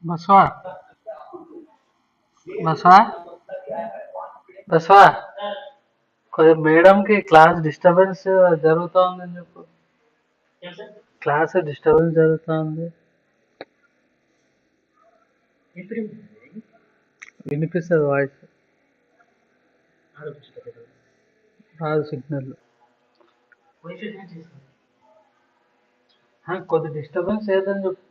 బసవా బసవా బసవా కొద్దిగా మేడంకి class disturbance జరుగుతూ ఉందని చెప్పు. క్లాస్ డిస్టర్బెన్స్ జరుగుతూ ఉంది. వినిపిస్తుంది వాయిస్, రాదు సిగ్నల్. కొద్ది డిస్టర్బెన్స్ ఏదని చెప్పు.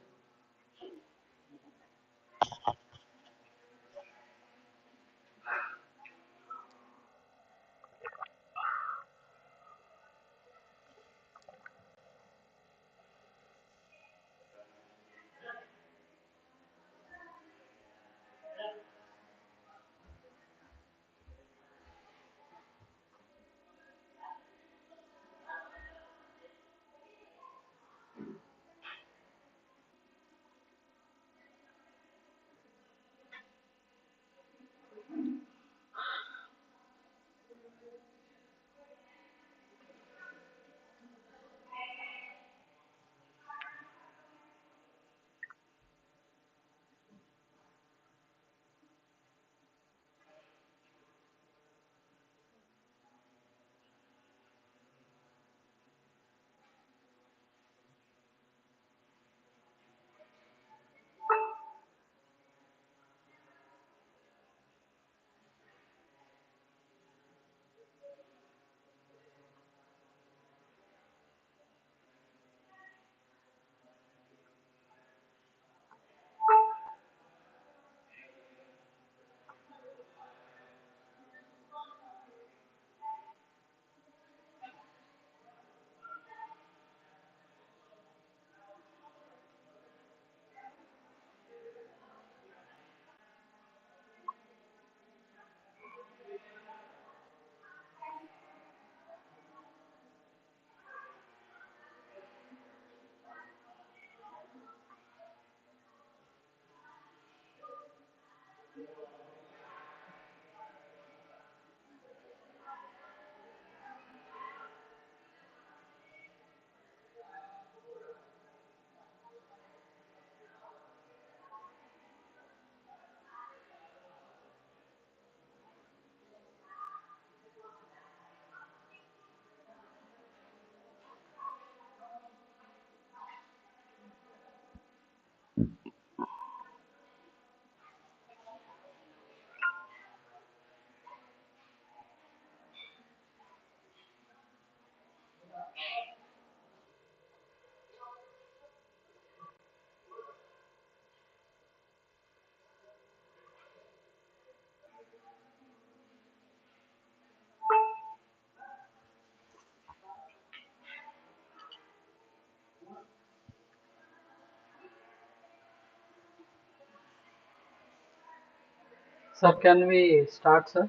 Sir, can we start, sir?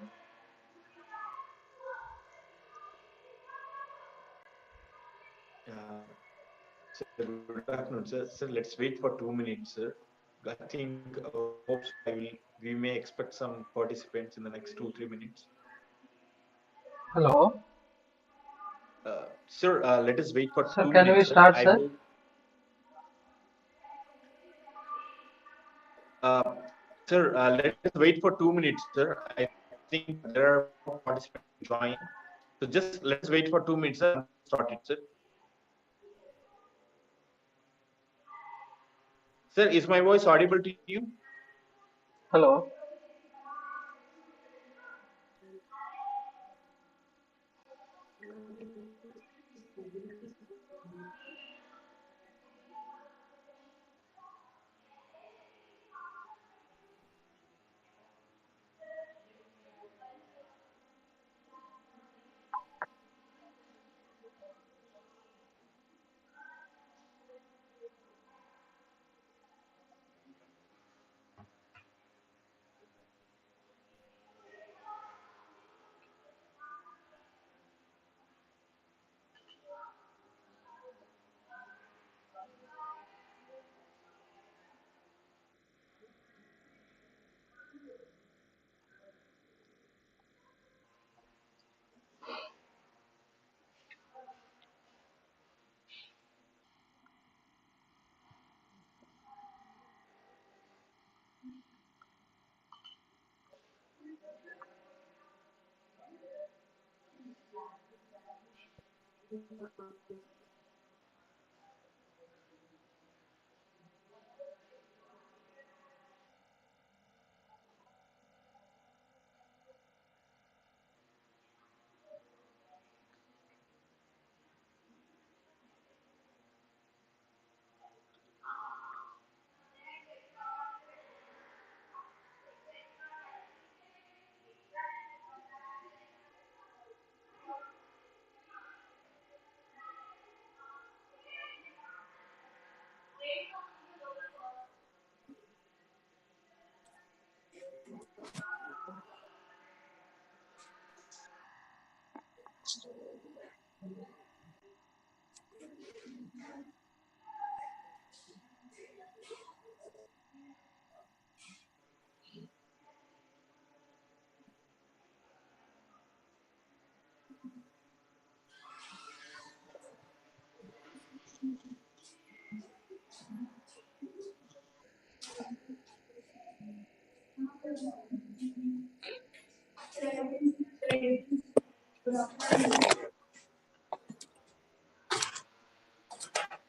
Uh, Sir, good afternoon, sir. Sir, let's wait for 2 minutes, sir. I think hopes we may expect some participants in the next 2-3 minutes. Hello. Sir, let us wait for Sir, two can we minutes, sir. start, I sir? hope. Uh, Sir, let us wait for 2 minutes, sir. I think there are more participants to join. So just let us wait for 2 minutes, sir. And start it, sir. Sir, is my voice audible to you? Hello.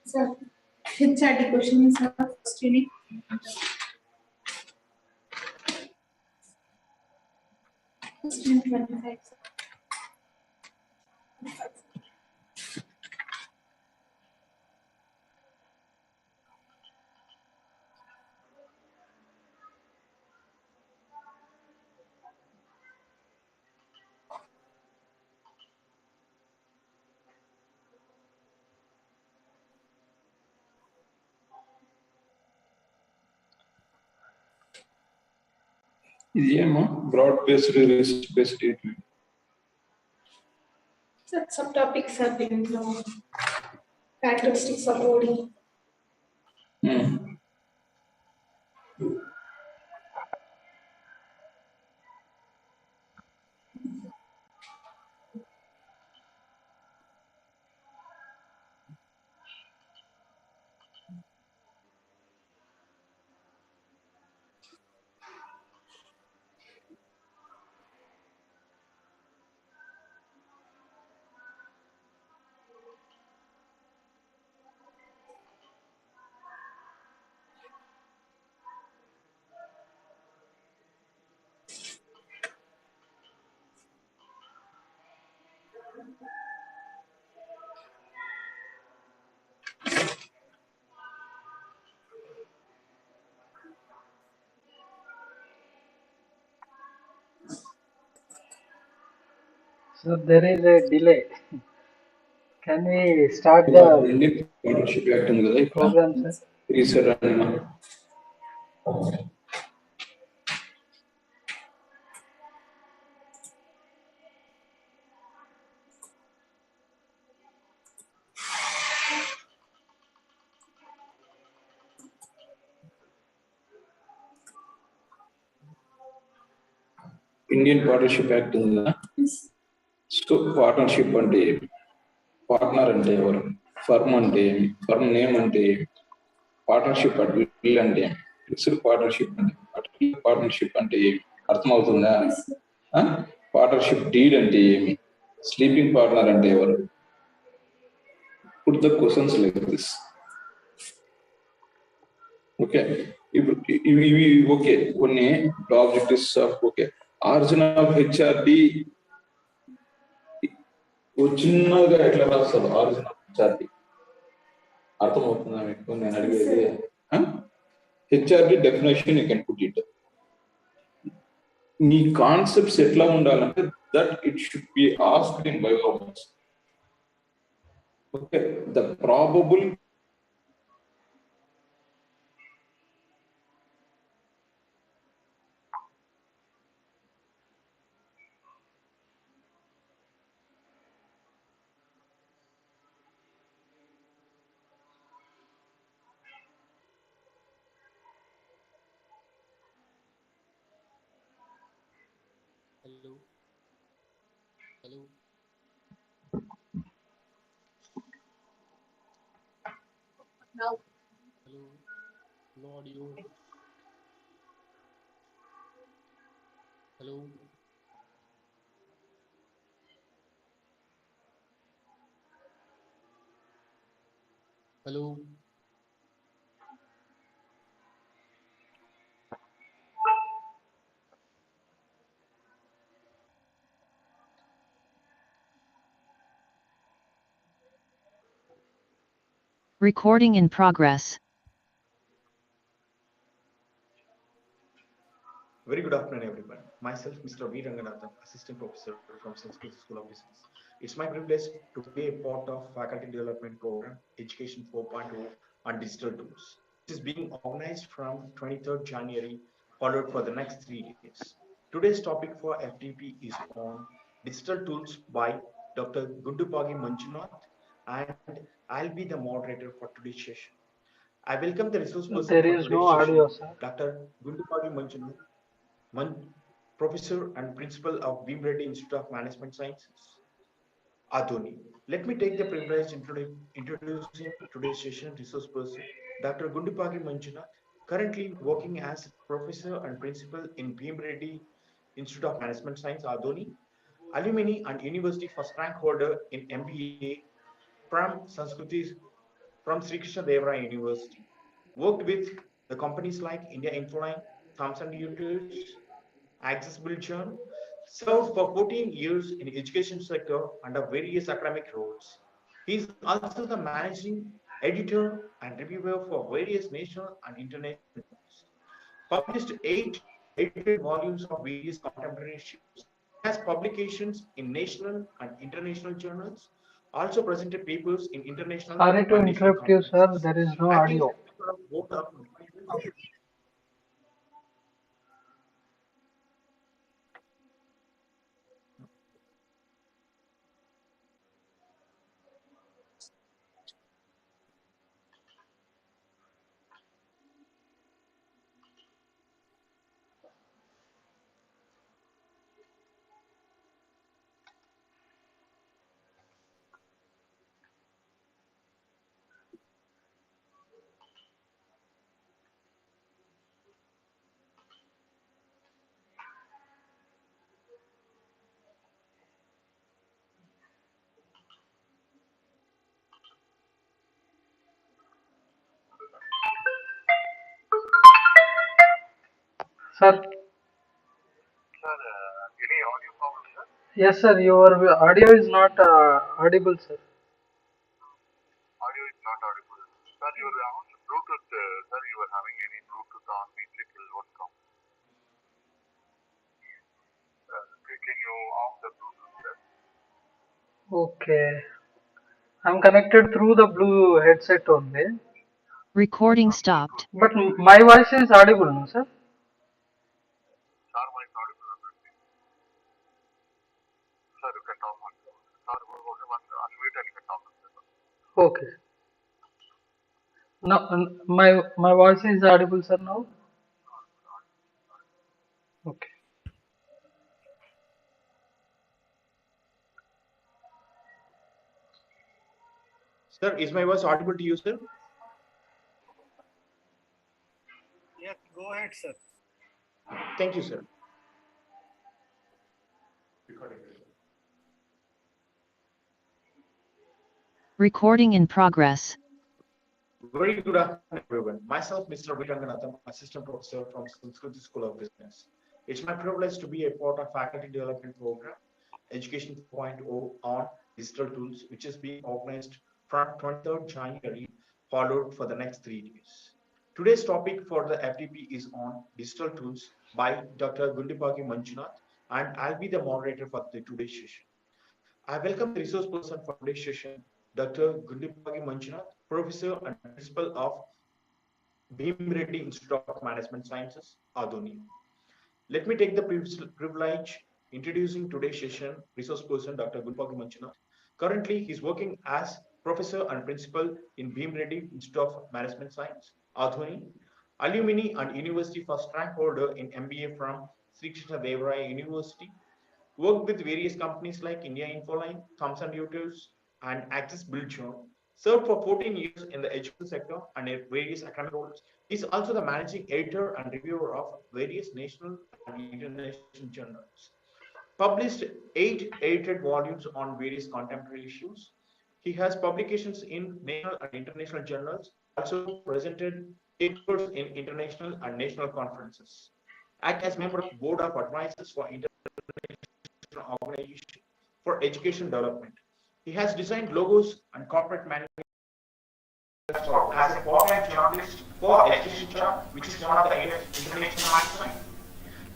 Sir, HRD question is first unit. Question 25. ఇదేమో broad based research based treatment. Sir, subtopics have been characteristics of body. So there is a delay. Can we start Indian partnership act ఉంది కదా ఇక్కడ program, sir? Reset అన్న Indian partnership act ఉంది కదా. So partnership అంటే ఏమి, partner అంటే ఎవరు, ఫర్మ్ అంటే ఏమి, ఫర్మ్ నేమ్ అంటే ఏమి, పార్ట్నర్షిప్ అంటే విల్ అంటే ఏమి, ఫిక్స్డ్ పార్ట్నర్షిప్ అంటే పార్ట్నర్షిప్ అంటే ఏమి, అర్థమవుతుందా? పార్ట్నర్షిప్ డీడ్ అంటే ఏమి, స్లీపింగ్ పార్ట్నర్ అంటే ఎవరు? Put the questions like this. Okay, ఇప్పుడు ఇవి ఓకే, కొన్ని objectives of okay. Origin of HRD చిన్నగా ఎట్లా రాస్తారు? ఆరిజిన్ ఆఫ్ హెచ్ఆర్డి అర్థమవుతుందా మీకు నేను అడిగేది? HRD definition you can put it. Me concepts ఎట్లా ఉండాలంటే that it should be asked in biomass. Okay, the probable Hello. Hello. Now, Hello. No audio. Hello. Hello. Recording in progress. Very good afternoon, everyone. Myself, Mr. V. Ranganathan, Assistant Professor from Sanskrit School of Business. It's my privilege to be a part of Faculty Development Program, Education 4.0 on Digital Tools, which is being organized from 23rd January, followed for the next 3 days. Today's topic for FTP is on Digital Tools by Dr. Gundupagi Manjunath, and I'll be the moderator for today's session. I welcome the resource person There for is no today's audio, session, sir. Dr. Gundupagi Manjunath, Professor and Principal of Bhimreddy Institute of Management Sciences, Adoni. Let me take the privilege introducing today's session resource person, Dr. Gundupagi Manjunath, currently working as Professor and Principal in Bhimreddy Institute of Management Science, Adoni, alumni and university first rank holder in MBA from Sanskriti from Sri Krishna Deva Raya University. Worked with the companies like India Infoline, Thomson Reuters, Accessible Journal, served for 14 years in the education sector under various academic roles. He is also the managing editor and reviewer for various national and international journals. Published 8 volumes of various contemporary issues. He has publications in national and international journals, also presented papers in international Sorry to and national interrupt you, sir. conferences. There is no Acting as audio. member of board of Sir, yes, sir. Your audio is not audible, sir. Okay. I'm connected through the blue headset only. Recording stopped. But my voice is audible, no, sir? Okay. No, my voice is audible, sir, now? Okay. Sir, is my voice audible to you, sir? Yes, go ahead, sir. Thank you, sir. Recording in progress. Very good afternoon, everyone. Myself, Mr. V. Ranganathan, Assistant Professor from Sanskrit School of Business. It's my privilege to be a part of Faculty Development Program, Education 4.0 on Digital Tools, which is being organized from 23rd January, followed for the next 3 days. Today's topic for the FDP is on Digital Tools by Dr. Gundupagi Manjunath, and I'll be the moderator for today's session. I welcome the resource person for today's session, Dr. Gundupagi Manjunath, Professor and Principal of Bhimreddy Institute of Management Sciences, Adoni. Let me take the privilege introducing today's session resource person, Dr. Gundupagi Manjunath. Currently, he's working as Professor and Principal in Bhimreddy Institute of Management Science, Adoni, alumni and university first rank holder in MBA from Sri Krishna Deva Raya University, worked with various companies like India Infoline, Thomson Reuters, and Access Journal. Served for 14 years in the education sector and in various academic roles. He's also the managing editor and reviewer of various national and international journals. Published 8 edited volumes on various contemporary issues. He has publications in national and international journals, also presented papers in international and national conferences. Act as member of board of advisors for international organization for education development. He has designed logos and corporate management as a part-time journalist for Education Chart, which is one of the India's international magazine.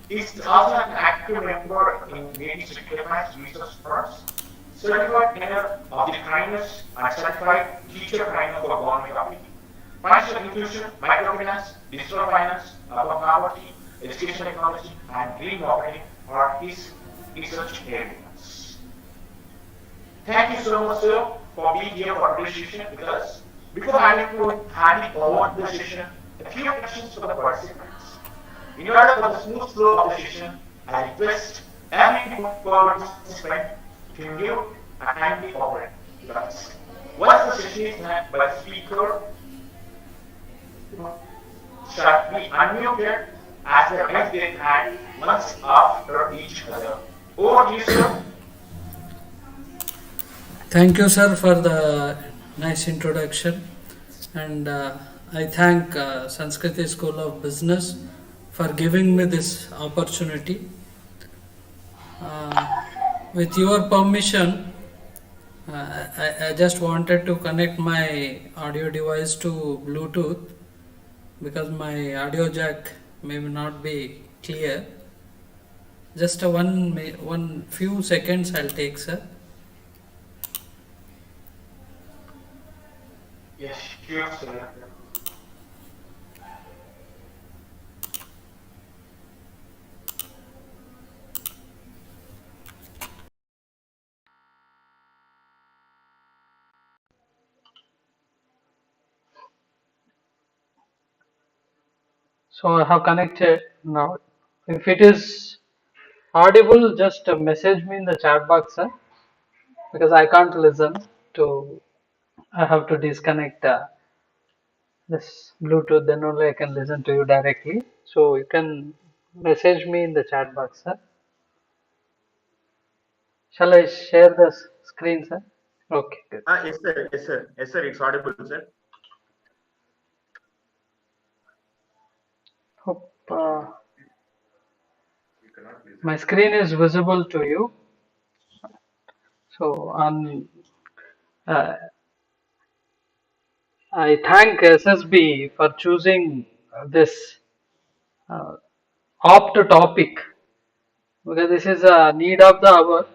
He's also an active member in various recognized research firms, certified trainer of the trainers, and certified teacher trainer for government of India. Financial inclusion, microfinance, digital finance, urban poverty, education technology, and green marketing are his research areas. Thank you so much, sir, for being here for today's session with us. Before handing over the session, a few questions for the participants. In order for the smooth flow of the session, I request every participant to mute and be open with us. Once the session is done by the speaker, shall be unmuted as they raise their hand once after each other. Over to you, sir. Thank you, sir, for the nice introduction. And I thank Sanskriti School of Business for giving me this opportunity. With your permission, I just wanted to connect my audio device to Bluetooth because my audio jack may not be clear. Just one few seconds I'll take, sir. Yes, sure, sir. So I have connected now. If it is audible, just message me in the chat box, sir, because I can't listen to. I have to disconnect this Bluetooth, then only I can listen to you directly. So you can message me in the chat box, sir. Shall I share the screen, sir? Okay, good. Yes, sir. Yes, sir. Yes, sir. It's audible, sir. Hope my screen is visible to you. So uh, I thank SSB for choosing this uh, opt topic because this is a need of the hour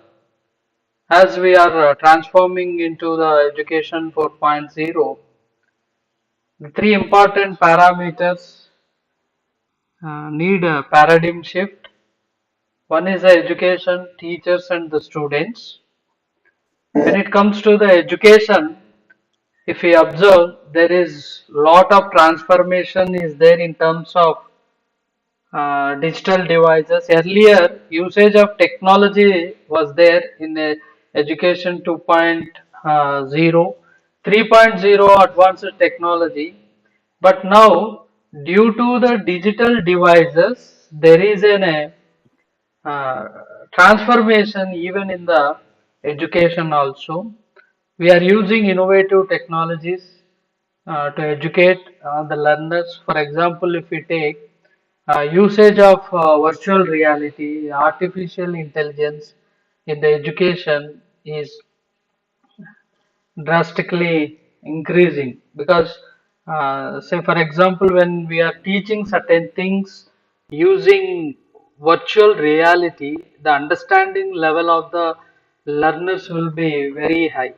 as we are transforming into the education 4.0. The three important parameters need a paradigm shift. One is the education, teachers, and the students. When it comes to the education, if we observe, there is lot of transformation is there in terms of digital devices. Earlier, usage of technology was there in education 2.0, 3.0 advanced technology. But now, due to the digital devices, there is an uh, transformation even in the education also. We are using innovative technologies to educate the learners. For example, if we take usage of virtual reality, artificial intelligence in the education is drastically increasing because say for example when we are teaching certain things using virtual reality, the understanding level of the learners will be very high.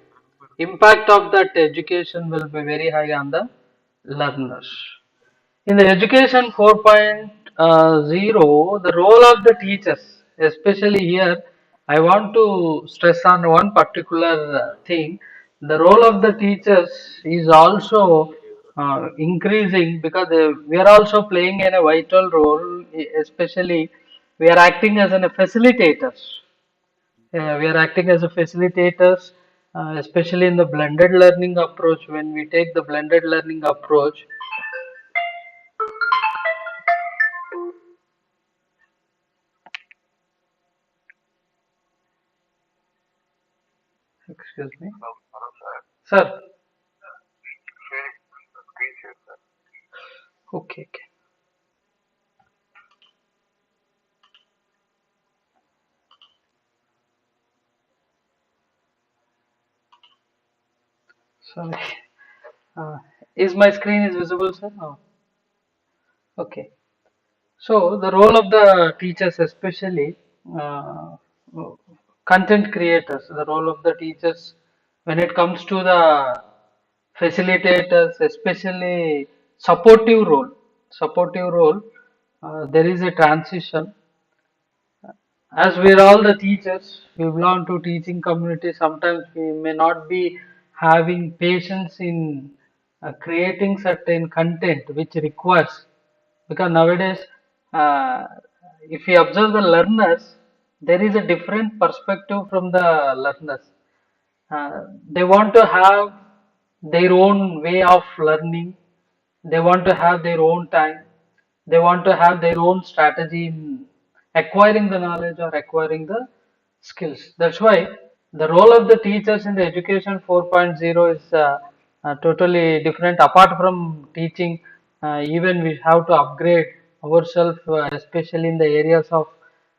Impact of that education will be very high on the learners. In the education 4.0, the role of the teachers, especially here, I want to stress on one particular thing. The role of the teachers is also increasing because we are also playing in a vital role, especially we are acting as a facilitators. We are acting as a facilitators, especially in the blended learning approach. When we take the blended learning approach, excuse me. Sir. Okay, okay. Sorry. Uh, is my screen is visible, sir? No. Okay. So the role of the teachers, especially uh, content creators, the role of the teachers when it comes to the facilitators, especially supportive role, there is a transition. As we are all the teachers, we belong to teaching community. Sometimes we may not be having patience in creating certain content which requires, because nowadays, uh, if we observe the learners, there is a different perspective from the learners. They want to have their own way of learning. They want to have their own time. They want to have their own strategy in acquiring the knowledge or acquiring the skills. That's why the role of the teachers in the education 4.0 is totally different. Apart from teaching, even we have to upgrade ourselves, especially in the areas of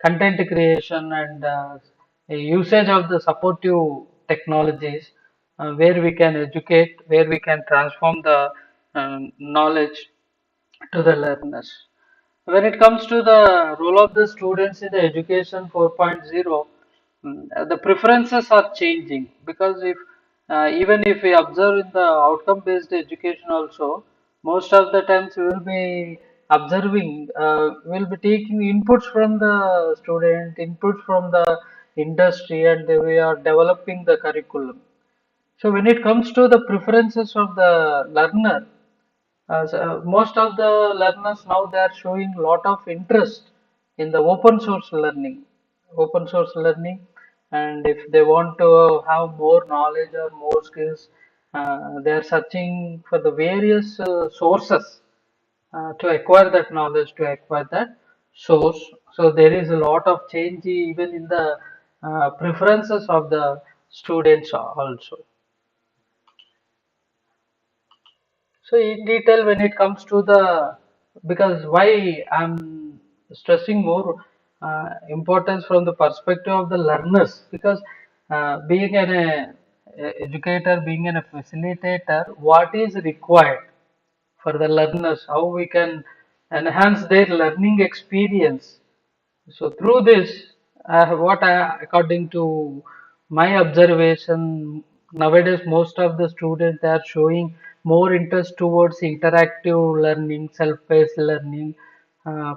content creation and usage of the supportive technologies, where we can educate, where we can transform the knowledge to the learners. When it comes to the role of the students in the education 4.0, the preferences are changing, because if even if we observe in the outcome based education also, most of the times we will be observing, we will be taking inputs from the student, inputs from the industry, and we are developing the curriculum. So when it comes to the preferences of the learner, most of the learners now they are showing lot of interest in the open source learning, and if they want to have more knowledge or more skills, they are searching for the various sources to acquire that knowledge, to acquire that source. So there is a lot of change even in the preferences of the students also. So in detail, when it comes to the, because why I'm stressing more importance from the perspective of the learners, because being an educator, being an a facilitator, what is required for the learners, how we can enhance their learning experience. So through this, according to my observation, nowadays most of the students are showing more interest towards interactive learning, self-paced learning,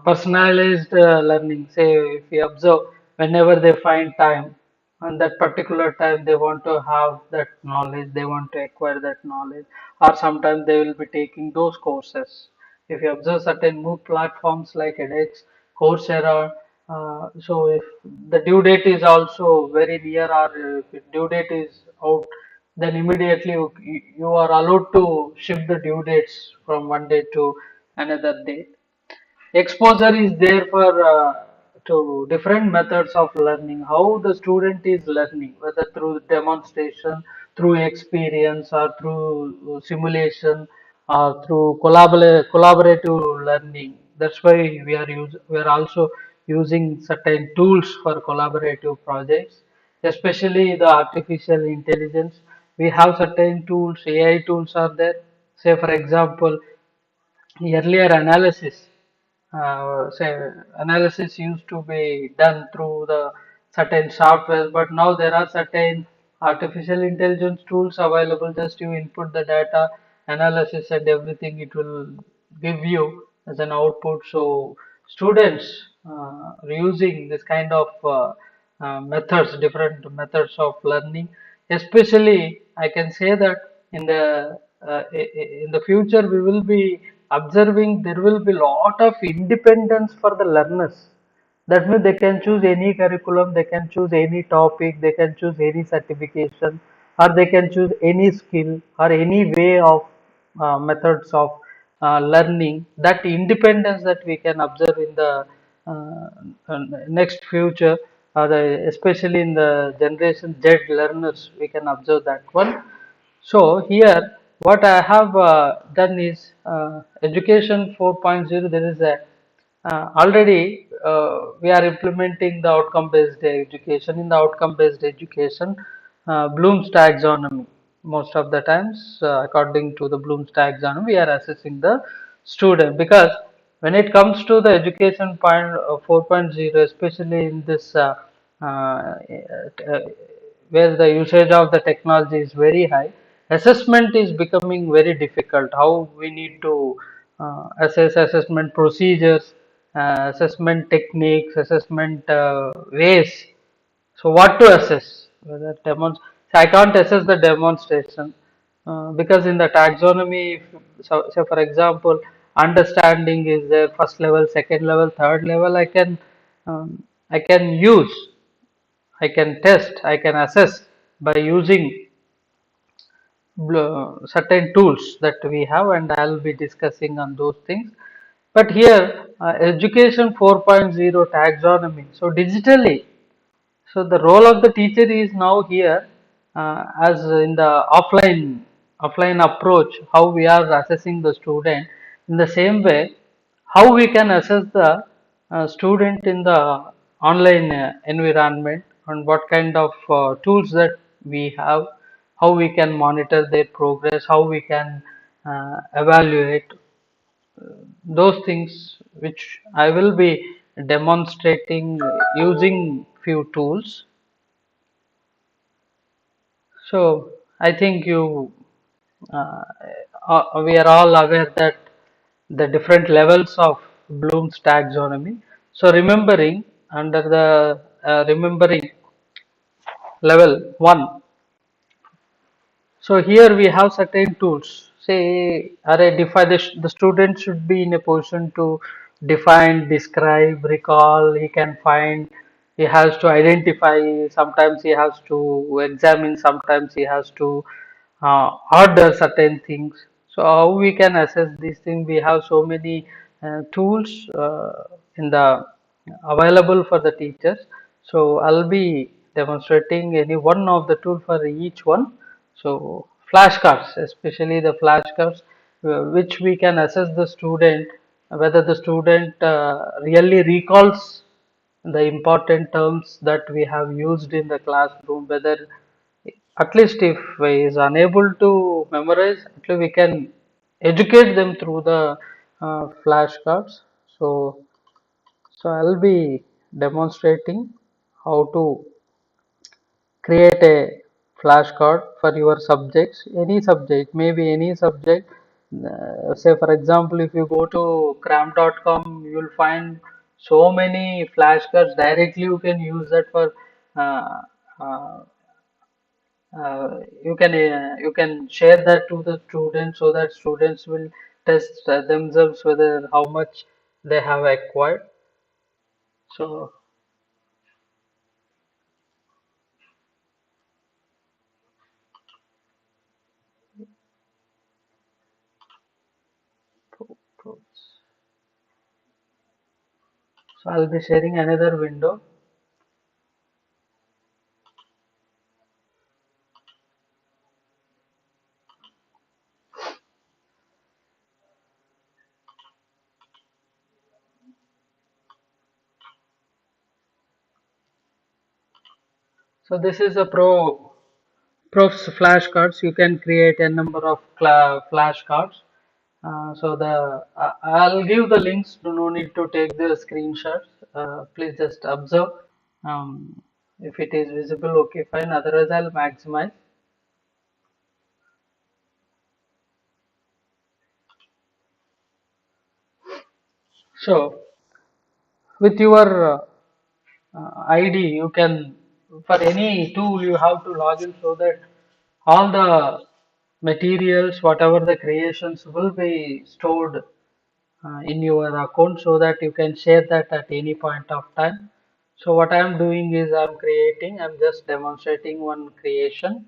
personalized learning. Say, if we observe, whenever they find time, on that particular time they want to have that knowledge, they want to acquire that knowledge, or sometimes they will be taking those courses. If you observe certain MOOC platforms like edX, Coursera, so if the due date is also very near, or if the due date is out, then immediately you are allowed to shift the due dates from one day to another day. Exposure is there for to different methods of learning, how the student is learning, whether through demonstration, through experience, or through simulation, or through collaborative learning. That's why we are also using certain tools for collaborative projects, especially the artificial intelligence. We have certain tools, AI tools are there. Say for example, earlier analysis used to be done through the certain software, but now there are certain artificial intelligence tools available. Just you input the data, analysis and everything, it will give you as an output. So students are using this kind of methods, different methods of learning. Especially, I can say that in the future we will be observing there will be lot of independence for the learners. That means they can choose any curriculum, they can choose any topic, they can choose any certification, or they can choose any skill or any way of methods of learning. That independence that we can observe in the next future, especially in the generation Z learners, we can observe that one. So here, what I have done is education 4.0. There is a already we are implementing the outcome-based education. In the outcome-based education, Bloom's taxonomy. Most of the times, according to the Bloom's taxonomy, we are assessing the student, because when it comes to the education point 4.0, especially in this where the usage of the technology is very high, assessment is becoming very difficult. How we need to assess, assessment procedures, assessment techniques, assessment ways. So what to assess? Whether I can't assess the demonstration because in the taxonomy, so for example, understanding is there, first level, second level, third level. I can use, I can test, I can assess by using certain tools that we have, and I'll be discussing on those things. But here, education 4.0 taxonomy. So digitally, so the role of the teacher is now here, as in the offline approach, how we are assessing the student. In the same way, how we can assess the student in the online environment, and what kind of tools that we have, how we can monitor their progress, how we can evaluate those things, which I will be demonstrating using few tools. So I think uh, we are all aware that the different levels of Bloom's taxonomy. So remembering under the remembering level 1. So here we have certain tools. Say, array define the student should be in a position to define, describe, recall. He can find. He has to identify. Sometimes he has to examine. Sometimes he has to order certain things. So how we can assess these things? We have so many tools in the available for the teachers. So I'll be demonstrating any one of the tool for each one. So flashcards, especially the flashcards, which we can assess the student, whether the student really recalls the important terms that we have used in the classroom, whether at least if he is unable to memorize, at least we can educate them through the flashcards. So, so I'll be demonstrating how to create a flashcard for your subjects, any subject, maybe any subject. Say for example, if you go to cram.com, you will find so many flashcards. Directly you can use that for uh, uh, you can share that to the students, so that students will test themselves whether how much they have acquired. So so I'll be sharing another window. So this is a Prof's flashcards. You can create a number of flashcards. So I'll give the links. Do no need to take the screenshots. Please just observe. If it is visible, okay, fine. Otherwise, I'll maximize. So with your ID, you can, for any tool, you have to log in, so that all the materials, whatever the creations, will be stored in your account, so that you can share that at any point of time. So what I am doing is I'm just demonstrating one creation.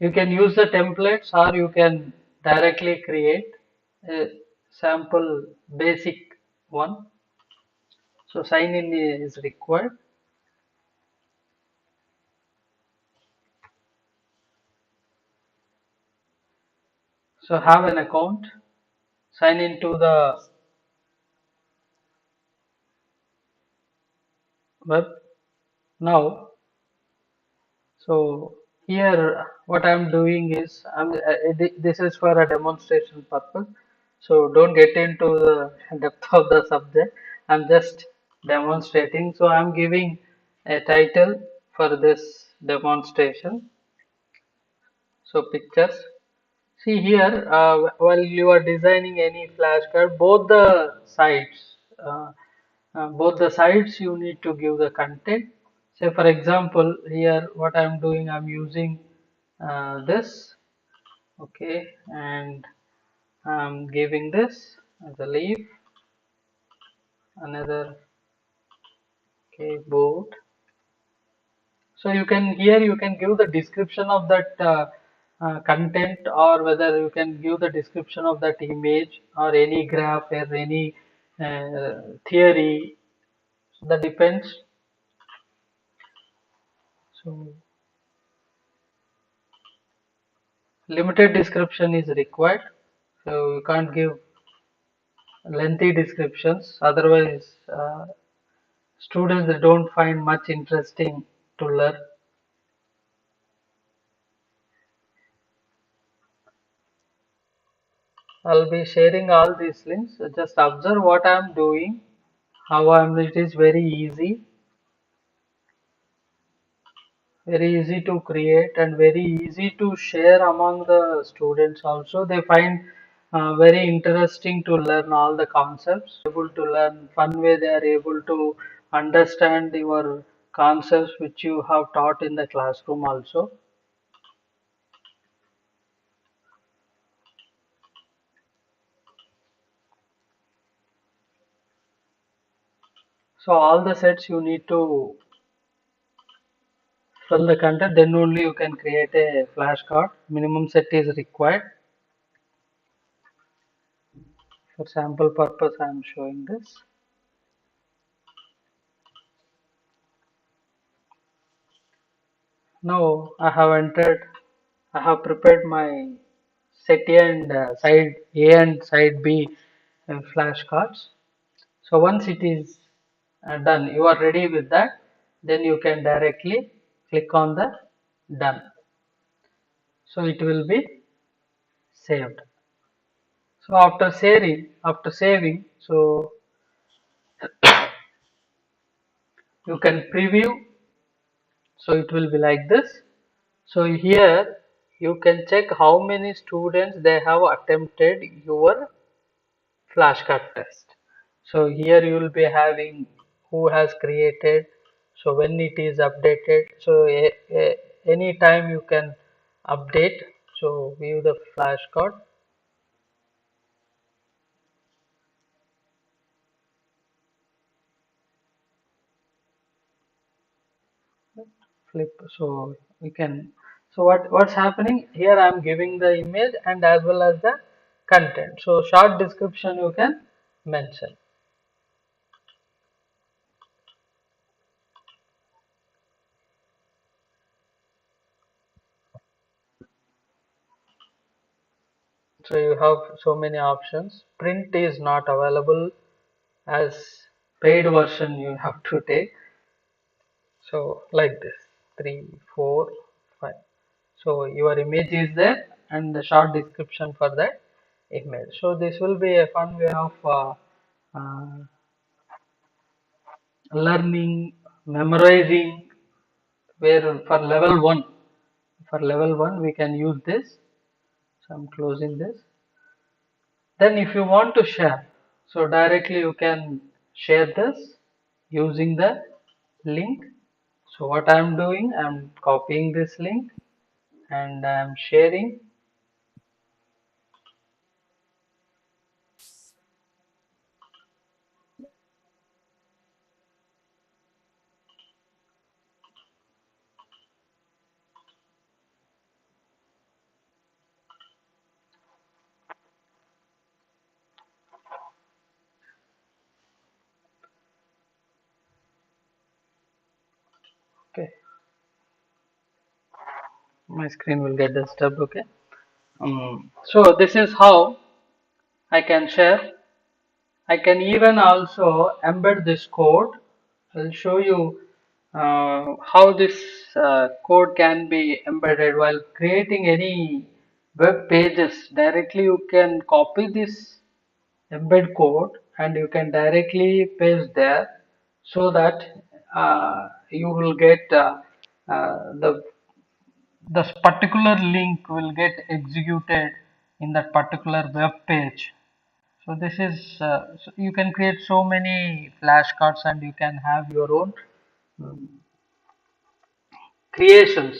You can use the templates, or you can directly create a sample basic one. So sign in is required. So have an account, sign into the web now. So here what I'm doing is this is for a demonstration purpose. So don't get into the depth of the subject. I'm just demonstrating. So I'm giving a title for this demonstration. So pictures. See here, while you are designing any flashcard, both the sides you need to give the content. Say for example, here what I'm doing, I'm using this, okay, and I'm giving this as a leaf, another, okay, board. So you can here you can give the description of that content, or whether you can give the description of that image or any graph or any theory. So that depends. So limited description is required. So you can't give lengthy descriptions. Otherwise, students they don't find much interesting to learn. I'll be sharing all these links. Just observe what I'm doing, how it is very easy to create and very easy to share among the students also. They find very interesting to learn all the concepts, able to learn fun way, they are able to understand your concepts which you have taught in the classroom also. So all the sets you need to fill the content, then only you can create a flashcard. Minimum set is required. For sample purpose I am showing this. Now I have prepared my set A and side A and side B flashcards. So once it is done, you are ready with that, then you can directly click on the done. So it will be saved. So after saving, so you can preview. So it will be like this. So here you can check how many students they have attempted your flashcard test. So here you will be having who has created, so when it is updated, so any time you can update. So view the flashcard, flip, so we can, so what's happening here, I'm giving the image and as well as the content. So short description you can mention. So you have so many options. Print is not available as paid version you have to take. So like this, 3, 4, 5. So your image is there and the short description for that image. So this will be a fun way of uh, learning, memorizing. Where for level 1 we can use this. So I'm closing this. Then if you want to share, so directly you can share this using the link. So what I'm doing, I'm copying this link and I'm sharing. Okay, my screen will get disturbed. Okay, So this is how I can share. I can even also embed this code. I'll show you how this code can be embedded while creating any web pages. Directly you can copy this embed code and you can directly paste there so that you will get the this particular link will get executed in that particular web page. So this is so you can create so many flashcards and you can have your own creations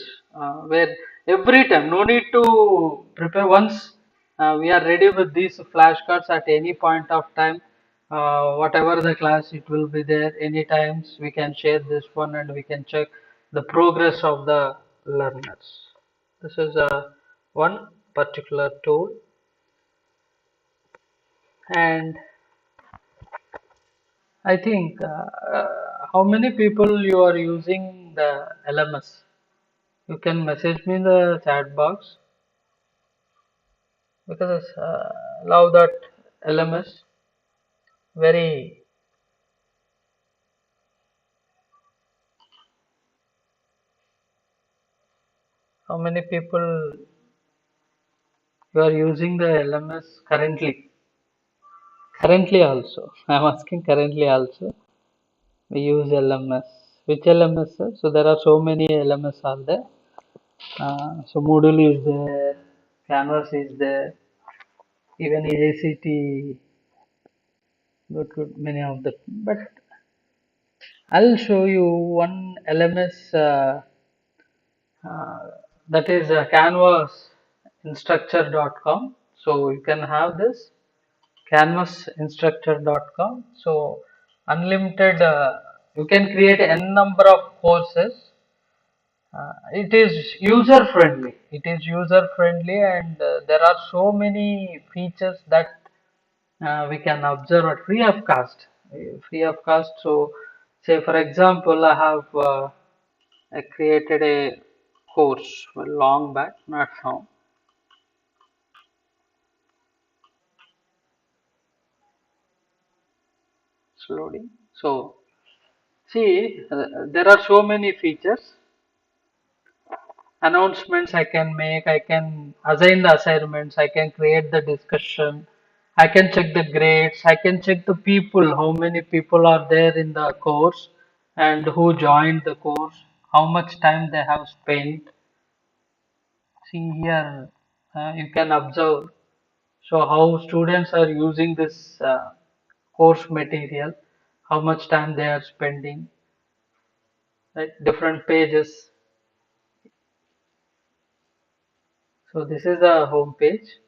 where every time no need to prepare once we are ready with these flashcards at any point of time, whatever the class it will be there any times we can share this one and we can check the progress of the learners. This is one particular tool. And I think how many people you are using the LMS? You can message me in the chat box because love that LMS very. How many people you are using the LMS currently? Currently also, I am asking currently also. We use LMS. Which LMS, sir? So there are so many LMS are there. So Moodle is there, Canvas is there, even ACT. Good, many of them. But I'll show you one LMS uh, that is canvasinstructure.com. So you can have this canvasinstructure.com. So unlimited, you can create n number of courses. It is user friendly. It is user friendly, and there are so many features that we can observe at free of cost. Free of cost. So, say for example, I created a course long back, not now. It's loading. So, see, there are so many features. Announcements I can make, I can assign the assignments, I can create the discussion, I can check the grades, I can check the people, how many people are there in the course and who joined the course, how much time they have spent. See here, you can observe so how students are using this course material, how much time they are spending, right? Different pages. So this is the home page.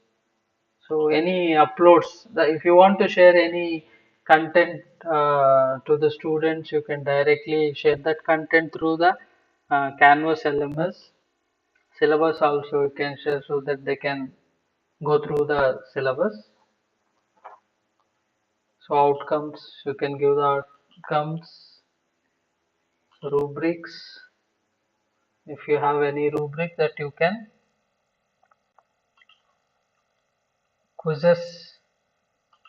So any uploads, if you want to share any content to the students, you can directly share that content through the Canvas LMS. Syllabus also you can share so that they can go through the syllabus. So outcomes, you can give the outcomes, rubrics. If you have any rubric that you can, quizzes,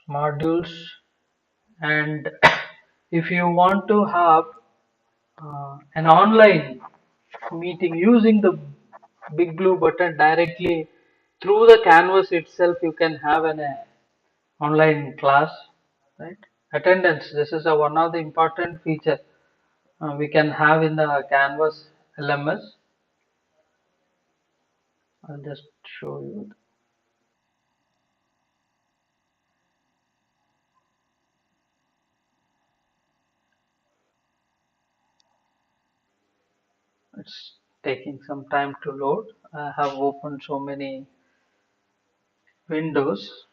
modules, and if you want to have an online meeting using the big blue button directly through the canvas itself, you can have an online class, right? Attendance, this is one of the important feature we can have in the canvas LMS. I'll just show you. It's taking some time to load. I have opened so many windows.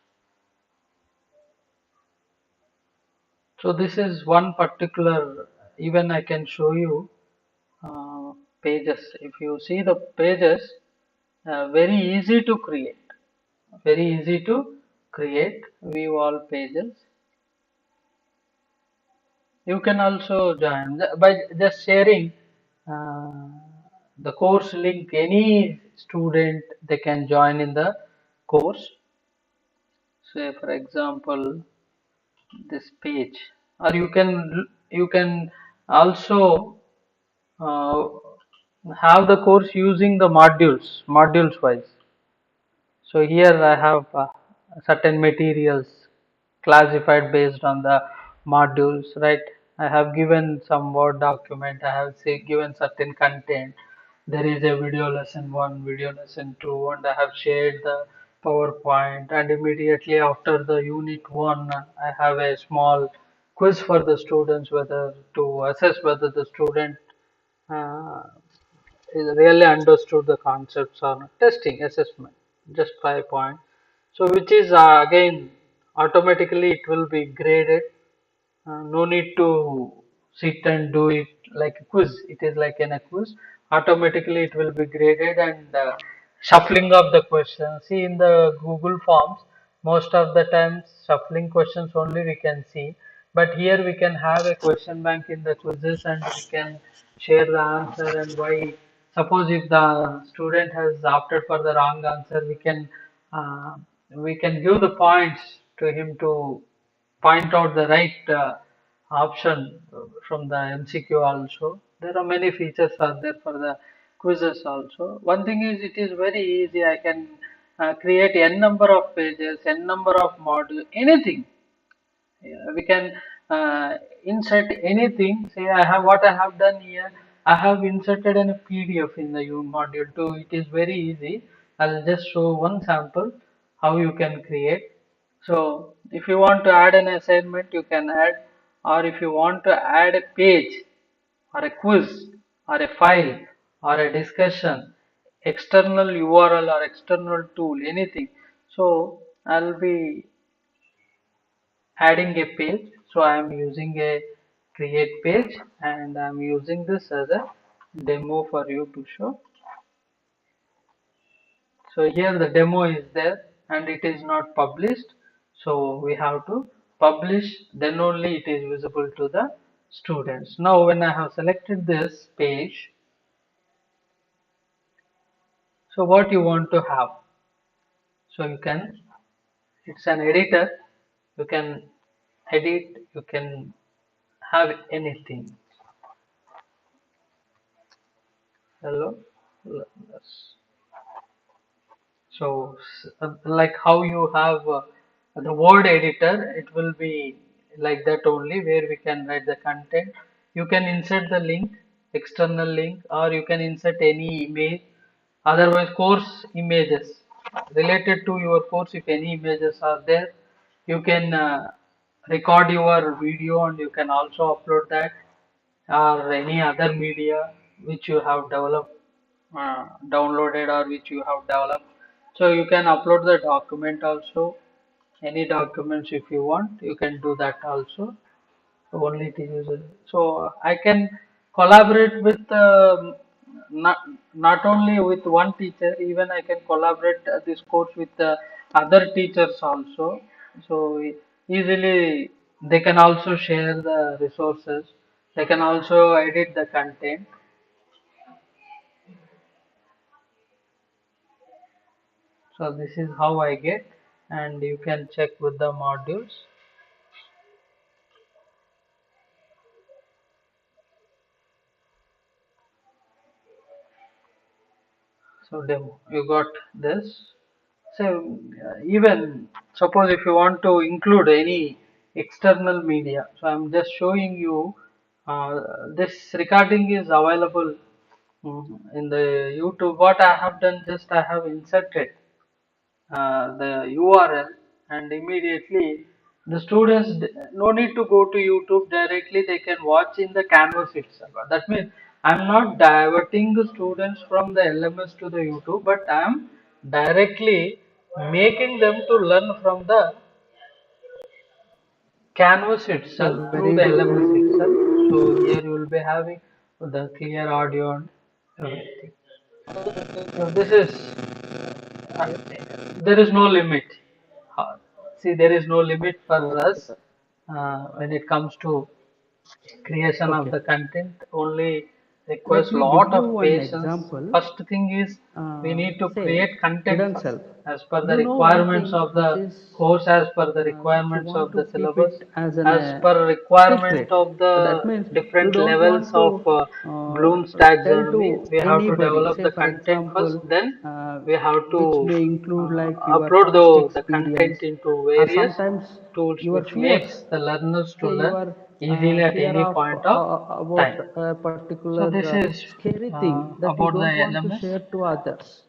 So this is one particular, even I can show you pages. If you see the pages, very easy to create. Very easy to create. View all pages. You can also join by just sharing uh, the course link. Any student they can join in the course. Say for example this page, or you can also uh, have the course using the modules wise. So here I have certain materials classified based on the modules, right? I have given some Word document, I have given certain content. There is a video lesson 1, video lesson 2, and I have shared the PowerPoint. And immediately after the unit 1, I have a small quiz for the students, whether to assess whether the student uh, really understood the concepts on testing assessment, just 5 points. So which is again automatically it will be graded. No need to sit and do it like a quiz. It is like in a quiz. Automatically it will be graded, and shuffling of the questions. See, in the Google Forms, most of the times shuffling questions only we can see. But here we can have a question bank in the quizzes, and we can share the answer and why. Suppose if the student has opted for the wrong answer, uh, we can give the points to him to point out the right option from the MCQ also. There are many features are there for the quizzes also. One thing is it is very easy. I can create n number of pages, n number of modules, anything. Yeah, we can insert anything. Say I have what I have done here. I have inserted in a PDF in the U module 2. It is very easy. I'll just show one sample how you can create. So if you want to add an assignment, you can add, or if you want to add a page or a quiz or a file or a discussion, external URL or external tool, anything. So I'll be adding a page. So I am using a create page, and I am using this as a demo for you to show. So here the demo is there and it is not published. So we have to publish, then only it is visible to the students. Now when I have selected this page, so what you want to have? So you can, it's an editor, you can edit, you can have anything. Hello. Let's So, like how you have the word editor, it will be like that only, where we can write the content. You can insert the link, external link, or you can insert any image. Otherwise, course images related to your course, if any images are there, you can record your video and you can also upload that, or any other media which you have developed, downloaded, or which you have developed. So you can upload the document also, any documents if you want, you can do that also, only to use it. So I can collaborate with not, not only with one teacher, even I can collaborate this course with other teachers also. So easily they can also share the resources, they can also edit the content. So this is how I get, and you can check with the modules. So demo, you got this. So even suppose if you want to include any external media, so I'm just showing you this recording is available in the YouTube. What I have done, just I have inserted the URL, and immediately the students no need to go to YouTube directly, they can watch in the canvas itself. That means I'm not diverting the students from the LMS to the YouTube, but I'm directly making them to learn from the canvas itself through the LMS itself. So here you will be having the clear audio and everything. So this is there is no limit. Uh, See, there is no limit for us when it comes to creation of the content. Only requires Let me lot give you of one patience. example. First thing is we need to Say create content hidden first self. as per the You know one requirements thing of which the is course, as per the which you requirements want of to the keep syllabus, it as as per requirement secret. of the That means you different don't levels want of to Bloom's taxonomy. tell to We have to anybody. develop Say the for content first, example, then we have which to may include like your upload past the content experience, into or various sometimes tools your which makes fears. the learners to Say learn your easily at fear any of point of about time. a So particular this is scary thing that you about the don't want to LMS. share to others.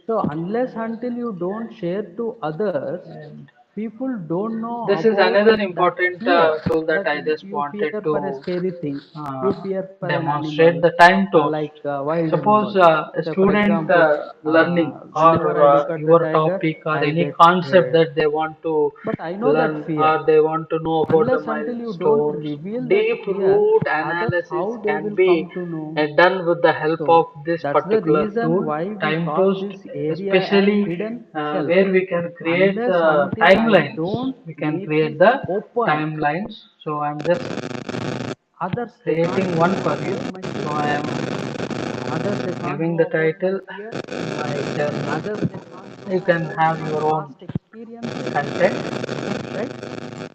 So unless until you don't share to others, And people don't know this is about another that important fear, tool that that I just you wanted fear for a to scary thing, you uh, fear for an demonstrate animal, the time tones. like wild Suppose animals. a So for student example, learning whenever or I look at the your tiger, topic or I any get concept scared. that they want to But I know that learn fear. or they want to know about the Unless until you don't milestones, reveal that deep fear, root others analysis how they can will be come to know. done with the help So of this that's the particular reason tool, why we time call toast, this area as especially hidden self. where we can create Unless the until I timelines. don't We can make create it the open, timelines. So I'm just others they can't creating one know for you. about my So fear. I am Others they can't giving know the about my title fear. my journey. Others they can't You know can about have my your own past experiences. content, Right?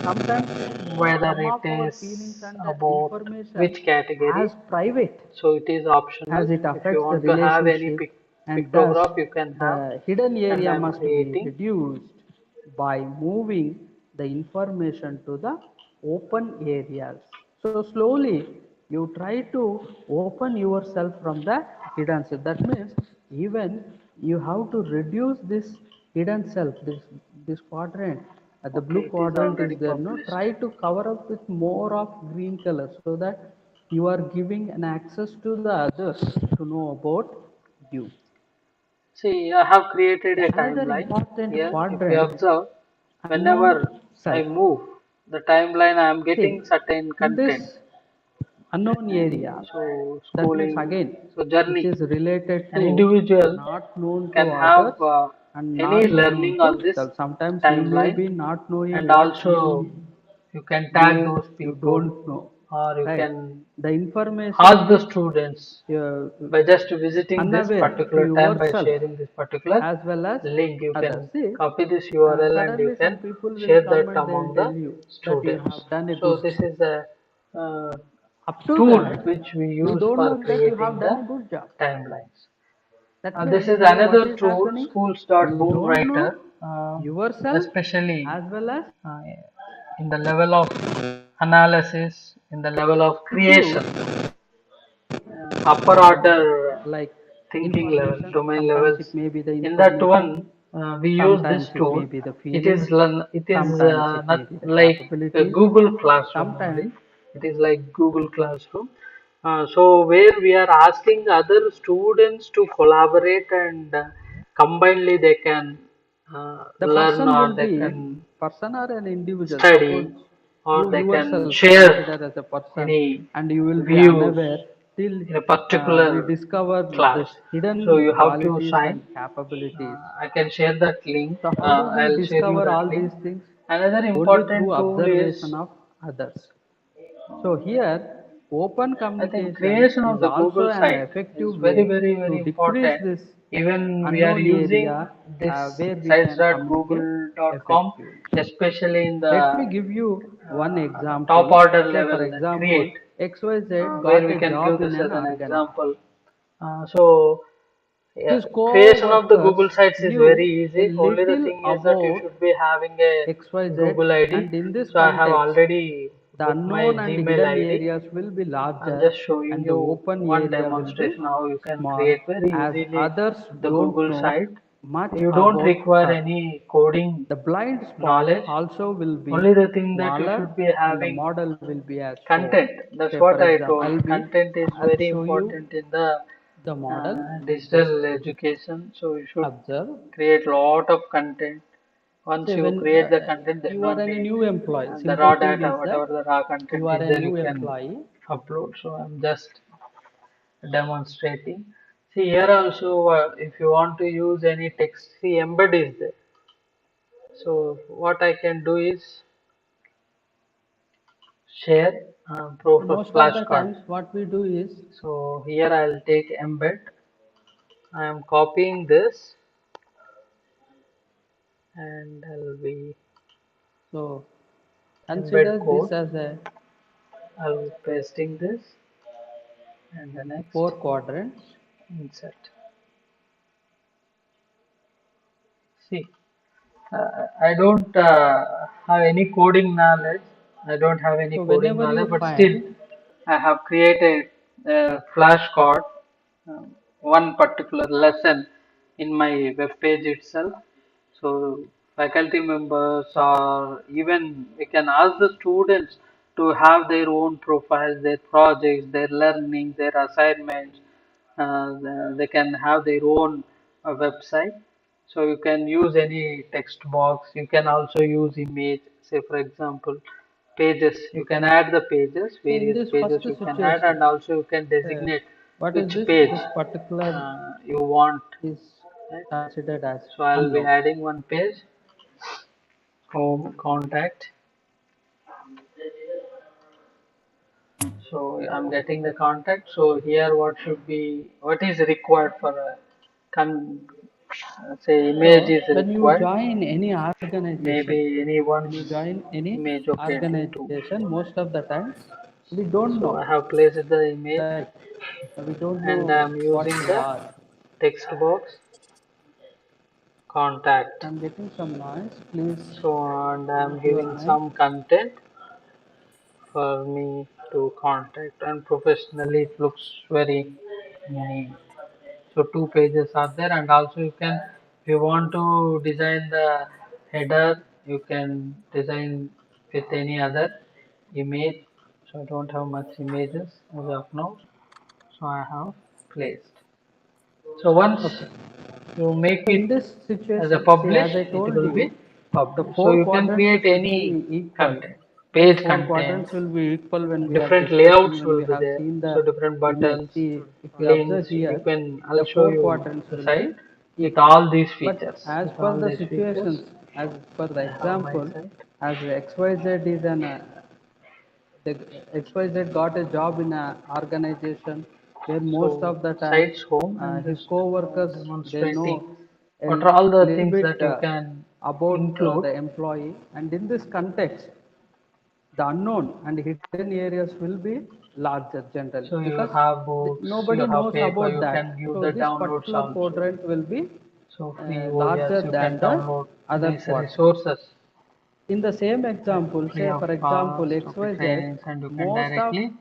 Sometimes we keep whether some it of our feelings is and about information which category. as private, So it is optional. as it If you affects the want to have any relationship, and thus pictograph, you can have, the hidden and area I'm must be creating. reduced by moving the information to the open areas. So slowly you try to open yourself from the hidden self. That means even you have to reduce this hidden self, this quadrant. The blue Okay, it is quadrant already is there. No, published. try to cover up with more of green color so that you are giving an access to the others to know about you. See, I have created a Another timeline important here. If you quadrant, observe, whenever unknown I self. move the timeline, I am getting See, certain in content. this unknown area, So that means schooling, again, so which journey. is related An to individual not known can to have others and any not known learning to on this self. Sometimes you may timeline, be not knowing and what also you can tag those you people, don't know, or you right? can The information ask the which students uh, by just visiting this unaware to particular time by yourself sharing this particular as well as link. You others. can See, copy this URL and you suddenly some can people will share come that and they'll among tell the you that you students. have done a So good this job. is a uh, Up to tool that, which we you use don't for know that you creating have done the a good job. timelines. That This means is here what another is tool, happening? You don't schools.boomwriter, know yourself especially as well as uh, in the level of analysis, in the level of you creation, upper order like thinking level, information. domain Sometimes it levels. may be the In that information, one, we use this sometimes it may tool. be the It feelings, is it is sometimes it may not be the like a capabilities, Google Classroom only. sometimes It is like Google Classroom. So where we are asking other students to collaborate and combinedly they can the learn, person or will they be can person or an individual. Suppose study, or you they can yourself share consider as a person any and you will be views unaware till in a we particular discover class. this So hidden you have to qualities sign. and capabilities. I can share that link. So how do we I'll share you discover that all link. these things? Another Only through important tool observation is, of others. So here, open I think, communication creation of is the also Google an site is effective very, way very, to very decrease important. this Even we are unknown using area this where we can communicate sites.google.com, effectively. especially in Let me the give you one top example. order Say, for level, the example, create, XYZ where got we a can job give in this an as an organization. example. So yeah, His creation of the co-workers Google sites is very knew a easy. Only the little thing is that you about should be having a XYZ, Google ID. and in this So I have context, already the put my unknown and Gmail hidden ID. areas will be I'm larger just showing and the you open one area will be demonstration how you can small, create very as easily others the don't Google know site. much You don't about require her. any coding The blind spot knowledge. also will be Only the thing that you smaller should be and the having model will be as shown. content. That's Say what for I example, told. Content is I'll very show you important in the the model. Just digital education. So you should observe. create lot of content. Once Say you when create the content, then you are a only new employee, the raw simple thing data, is whatever that the raw you content are is a there, you new can employee. upload. So I'm just demonstrating. See here also, if you want to use any text, see embed is there. So what I can do is share. Most of the flashcard. times what we do is, So here I'll take embed. I am copying this and I'll be so embed consider this code. as a I'll be pasting this and the next 4 quadrants. insert. See, I don't have any coding knowledge. I don't have any So coding whenever you knowledge, but still, find, I have created a flashcard, uh, one particular lesson in my web page itself. So faculty members or even we can ask the students to have their own profiles, their projects, their learning, their assignments. They can have their own website. So you can use any text box. You can also use image. Say for example, pages. You can add the pages, so in various this pages first you can add, situation, and also you can uh, designate what is which this? page This particular you want. is Right? considered as So I'll be unknown. adding one page, home contact. So I'm getting the contact. So here what is required for a say image So is when you required. join any organization, Maybe when you anyone's join any image. Okay, two. organization, most of the times we don't So know, I have placed the image right? We don't and know I'm what using you the are. text box contact. I'm getting some noise. Please So and I'm mute your giving mic. some content for me to contact, and professionally it looks very neat. So two pages are there, and also you can, if you want to design the header, you can design with any other image. So I don't have much images as of now, so I have placed. So once Okay. you make So in it this as a situation, see, as publish, I it told will you, be the published. So 4 you can quadrants create should any be equal. content, page 4 contents, quadrants will be equal when we are different discussing, layouts when will we be have there. seen So the different image. buttons, See, if you observe links. You here, can, I'll the show 4 you quadrants the will site be with equal. all these But features. as With per all the these features, situations, as per the I have my example, site. as XYZ is the XYZ got a job in an organization where most So of the time sites home, I'm his just co-workers, they demonstrating know what a are all the little things bit that you can about include. the employee, and in this context the unknown and hidden areas will be larger generally, So because you have books, you nobody have knows paper, about you that. can view So the this downloads particular also. quadrant will be So free OERs, larger you than can the download other these quadrant. resources In the same example, free say of for example cost. Okay, XYZ, trainings, and you can most of directly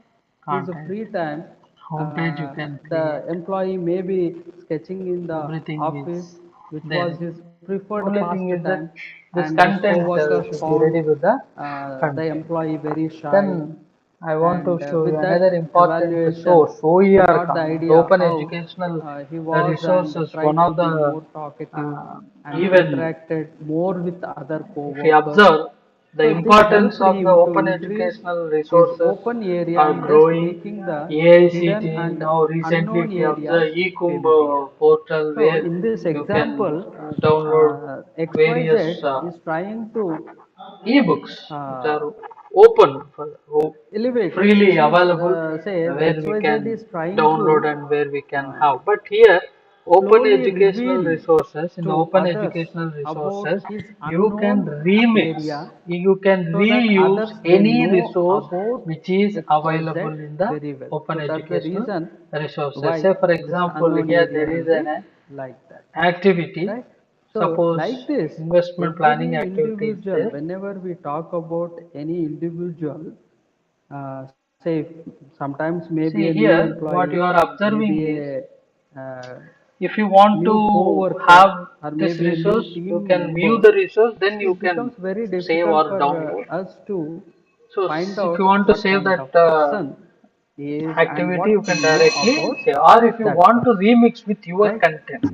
his contact. free time, Homepage you can the create. employee may be sketching in the Everything office, is which was there. his preferred Only thing is that pastime, this and his content co-workers should be found ready with the the content. employee very shy, Then I want to and show you with another that important evaluation, resource, he OER got the content, idea Open how Educational he was and Resources. One tried to of be the more talkative and even interacted more with other if we co-workers. observe the So this importance helped of the him to open increase educational his resources open area are and thus growing. making the hidden AICT and now recently, unknown if you areas observe familiar. portal So where in this you can example, download various XYZ is trying to ebooks which uh, are open for elevate. freely This is available, say the where we XYZ can is trying to download and where we can uh, have. But here, open slowly educational reveal resources, in the to open others educational about resources, his you can unknown remix, area, you can so that reuse others they any know resource about which is available XYZ in the very well. open So that's the educational reason resources. why Say for this example, unknown here area there will is be an like that, activity. right? So Suppose like this, investment planning every activity is individual, there. whenever we talk about any individual, say sometimes maybe a See new here, what employee, you are observing maybe is, a if you want new to co-worker, have or this maybe a new resource, you team can view member, the resource, then you it can becomes very save difficult or for download. us to So find if you out want to what save kind that of person he is and activity, you what we can know directly about say, or if you that want to person, remix with your right? content,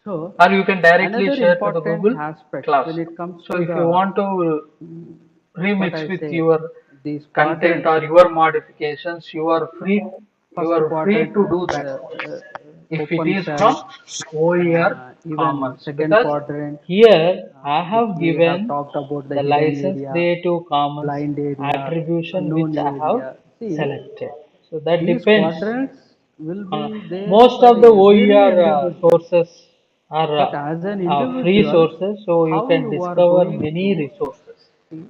So or you can directly another share to the important Google aspect when Classroom. it comes So to if you the want to what remix I with say, your these content quadrants, or your modifications, you first are free quadrant to do that. If it open is shell, from OER even Commons, second because quadrant, here I which have we have given talked about the the hidden license area, Creative Commons blind area, attribution unknown which I have area. See, selected. So that these depends. quadrants will be there Most for of the every OER individual. sources are But as an free individual, sources, so you how can you are discover going many to resources. see,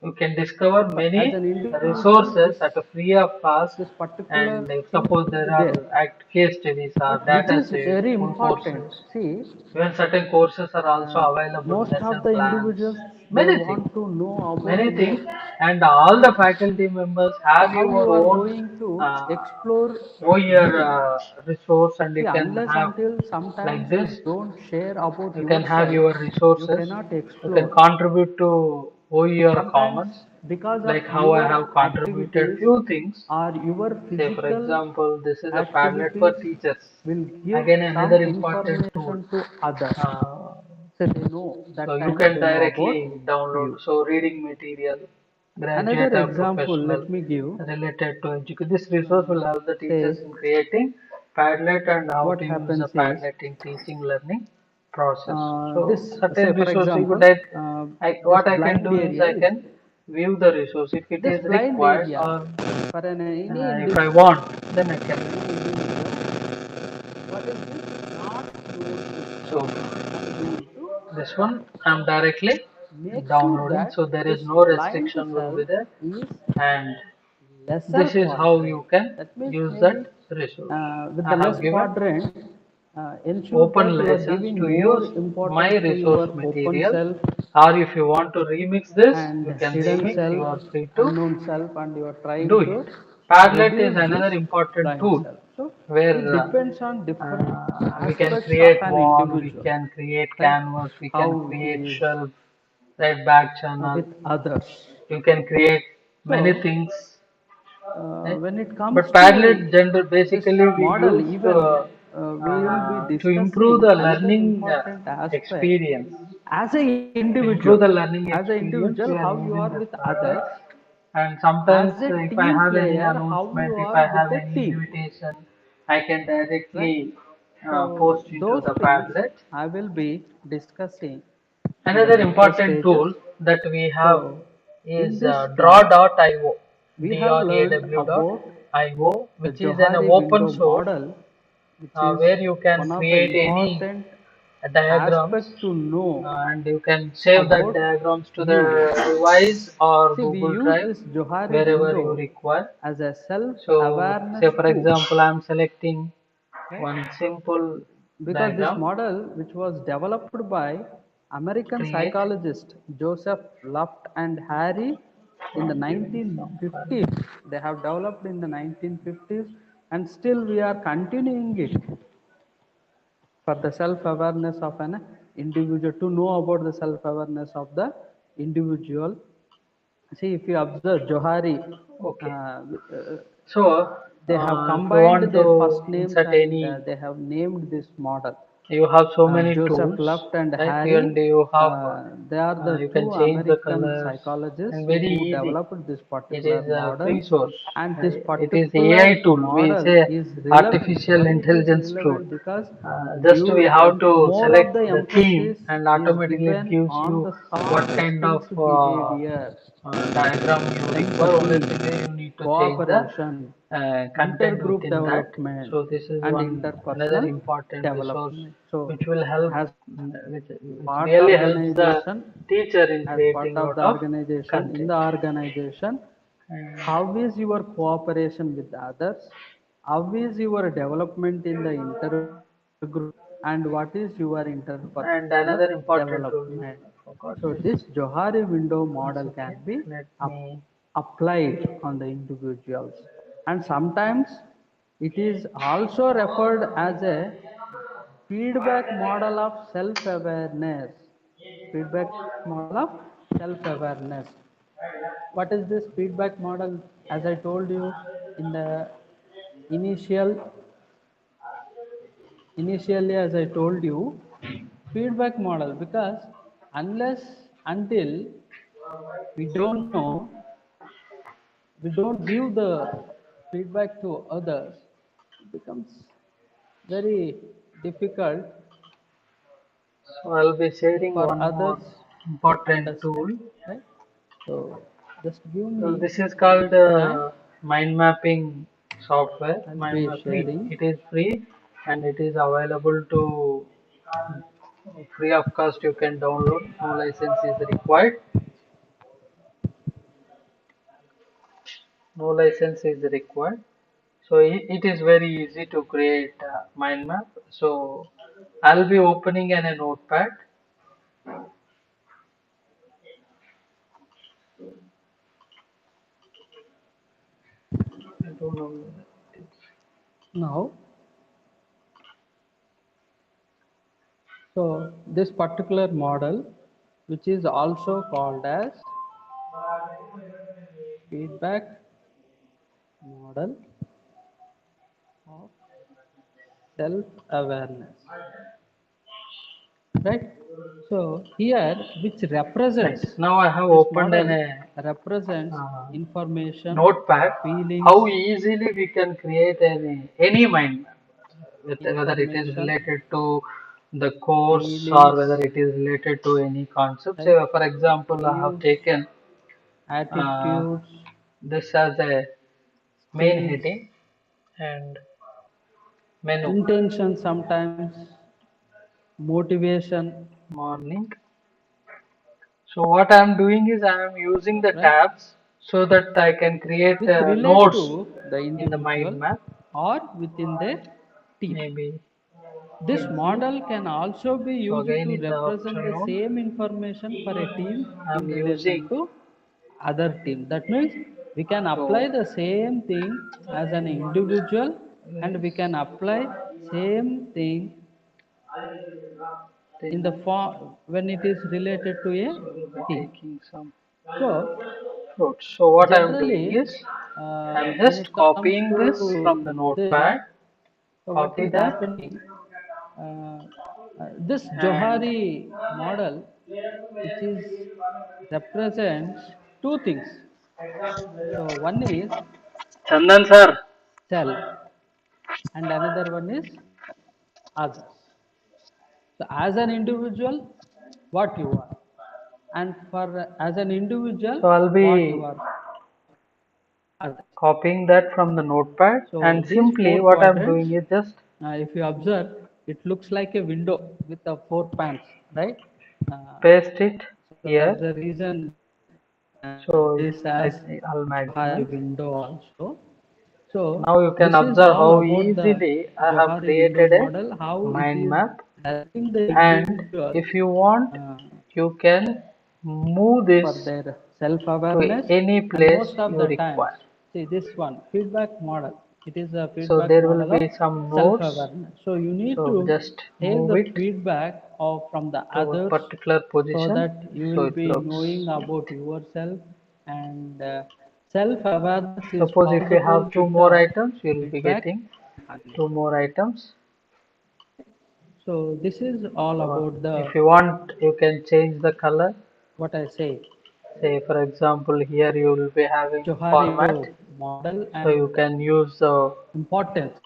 You can discover but as many an individual, resources at a free of cost, this particular and if thing suppose will there be are there. case studies or But which data is sets, very full important. courses, See, even certain courses are also available, most lesson of the plans, individuals they many things, want to know about many more. things, and all the faculty members So have how your you are own going to uh, explore OER you? resource, and See, you can unless have until like sometimes you this. don't share about You can have yourself, your you resources. cannot You can explore. contribute to OER Sometimes Commons, because of like how I your have contributed activities few things. or your Say for physical example, this is a Padlet for activities teachers. will give Again, some another important tool. information to others. Uh, So they know so that you time can they know about directly download. you. So reading material, Another graduate or example, professional, let me give. related to education. This resource will help the teachers Say in creating Padlet and how what to use the happens is Padlet in teaching learning process. So this, say certain for resource you could example, take. this What I can blind do is area I is can there. view the resource if it This is blind required, area or for any if I individual, want, then I can. what is this? Not So going to this one I'm directly make sure downloading, that so there is this no blind restriction will cell be there, is and lesser this is how quadrant. you can That means use that maybe resource. with I the have less given quadrant, ensure open that you are license giving to more use my importance to resource your open material, self or if you want to remix this, and you can hidden remix, self, you are free to unknown self, and you are do trying it. to Padlet is reduce another this important blind tool self. So it where depends on different we can aspects of create an wall, we individual, can create right? canvas, we can How he create is shelf, right, back channel, with others. you can create many So things, right? when it comes But to Padlet gender this basically we model, use even we will be to improve discussing the another learning important aspect experience. as an To individual. improve the learning As an experience, individual, we are how you using are this with Padlet. others. And sometimes, As a if I team have any player, how announcement, you if are I with have a any team, invitation, I can right? directly So post into those the things Padlet. I will be discussing in the Another later important stages. tool that we have So in is this class, draw.io, we have learned about draw.io, the which is an Johari open window source model, which is where you can one of the create any important diagrams, aspect to know and you can save that about diagrams to the you. device or See, we Google use Drive this Johari wherever you window require. as a So, say self-awareness for tool, example, I'm selecting right? one simple Because this diagram, model, which was developed by American create. psychologist Joseph Luft and Harry in the Giving some fun. 1950s, they have developed in the 1950s, and still we are continuing it for the self-awareness of an individual, to know about the self-awareness of the individual. See, if you observe Johari, Okay. uh, So, they have if you combined want their to first names insert and any, they have named this model. you have so many Joseph tools, Luft and right? Harry, And you have, they are the you can two change the American colors, psychologists and very who easy. developed this It particular is a free model. source. And this It is particular AI tool. We model say is relevant. artificial Why it is intelligence tool. relevant? Because Just we have to more of the select the theme, emphasis and is automatically it given gives on you the what soft kind of skills behavior, diagram you require. Only empathy, thing is you need to change the cooperation, content intergroup within that. development, So this is and one another interpersonal important resource development. So which will help, as which part really helps the organization, teacher in as part creating of lot the of organization, in content. the organization, how is your cooperation with the others? How is your development in the intergroup? And what is your And interpersonal another important tool, development? I forgot So this. this Johari window One model can second, be let up, me. applied on the individuals. And sometimes it is also referred as a feedback model of self-awareness. Feedback model of self-awareness. What is this feedback model? As I told you in the initial, initially as I told you, feedback model, because unless until we don't know, we don't give the feedback to others, it becomes very difficult So I'll be sharing for one more others to important tool. understand, right? So just give So me this is called time. mind mapping software. I'll Mind be mapping. sharing. It is free and it is available to free of cost. You can download. No license is required. No license is required. So it is very easy to create a mind map. So I'll be opening in a notepad. I don't know. Now, so this particular model, which is also called as feedback model of self-awareness, right? So here, which Right. represents Now I have this opened in model a represents uh, information, notepad. feelings, How easily we can create any mind map, whether it is information, related to the course or feelings, whether it is related to any concept. right? Say, for example, I have Views, taken uh, attitudes, this as a main skills, heading and menu intention sometimes, motivation, morning. So what I am doing is I am using the right? tabs so that I can create Which relate nodes to the in the mind individual map. or within their team. Maybe This easy. model can also be So used again to in the represent the afternoon, same information for a team in I'm relation using. to other team. That means we can apply So the same thing as an individual and we can apply same thing in the then form when it is related to a so we'll be team. taking some So fruits. So what I'm doing generally, is I'm when just it comes copying this to from the this, notepad, so what copy is that happening? This and Johari model, which is represents two things. So one is Chandan sir. self, and another one is others. So as an individual, what you are, and for as an individual, So I'll what you be are for others. copying that from the notepad So and these simply four what I'm quadrants, doing is just if you observe, it looks like a window with the four pans, right? Uh, paste it so that's here. the reason So this has I'll Johari maximize. window also. So Now you can this is observe all how about the easily I have Johari window created a model, how it mind is map, helping the and individual if you want uh, you can move for this their to self-awareness. any And place most of you the times, require. see this one, feedback model. It is a So feedback there will model of be some nodes. self-awareness. So you need So to just take move the it feedback of from the to a others particular so position. that you So will it be looks. knowing about yourself, and self-awareness is Suppose if you possible have two with more the items, you will be feedback. getting two more items. So this is all So about the if you want, you can change the color. what I say Say for example, here you will be having Johari format. model So you and can use the importance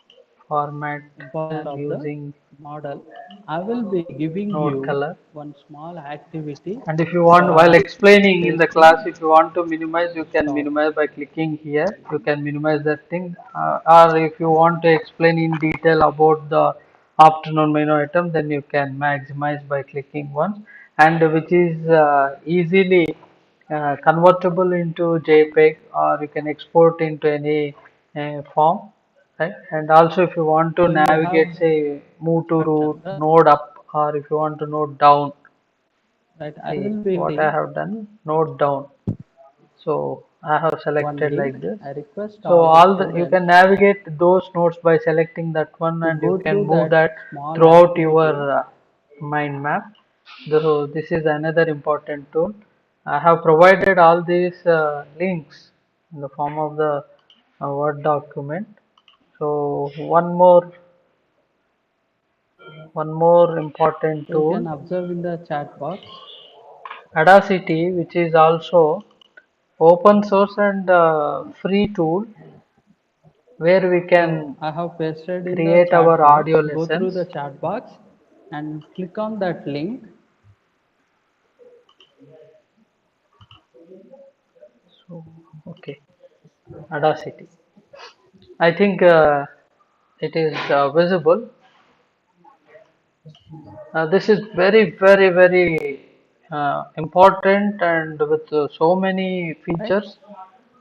format important and of the using model. I will be giving node you color. one small activity And if you want, while for explaining in the class, pasting. if you want to minimize, you can Stop. minimize by clicking here. You can minimize that thing. Or if you want to explain in detail about the afternoon menu item, then you can maximize by clicking once. And which is easily convertible into JPEG, or you can export into any form, right? And also if you want to So you have navigate, say move to one root chapter, node up, or if you want to node down, right? I see will be what I reading have done, note down. So I have one selected link. like this. I request So all the all the you students can navigate those nodes by selecting that one, to and you go can through move that that small throughout activity. your mind map. So this is another important tool. I have provided all these links in the form of the Word document. So one more important So you tool, can observe in the chat box. Audacity, which is also open source and free tool where we So can I have pasted in the create chat our box. audio Go through the lessons. chat box and click on that link. So, okay, Audacity. I think it is visible. This is very, very, very important and with so many Right? features.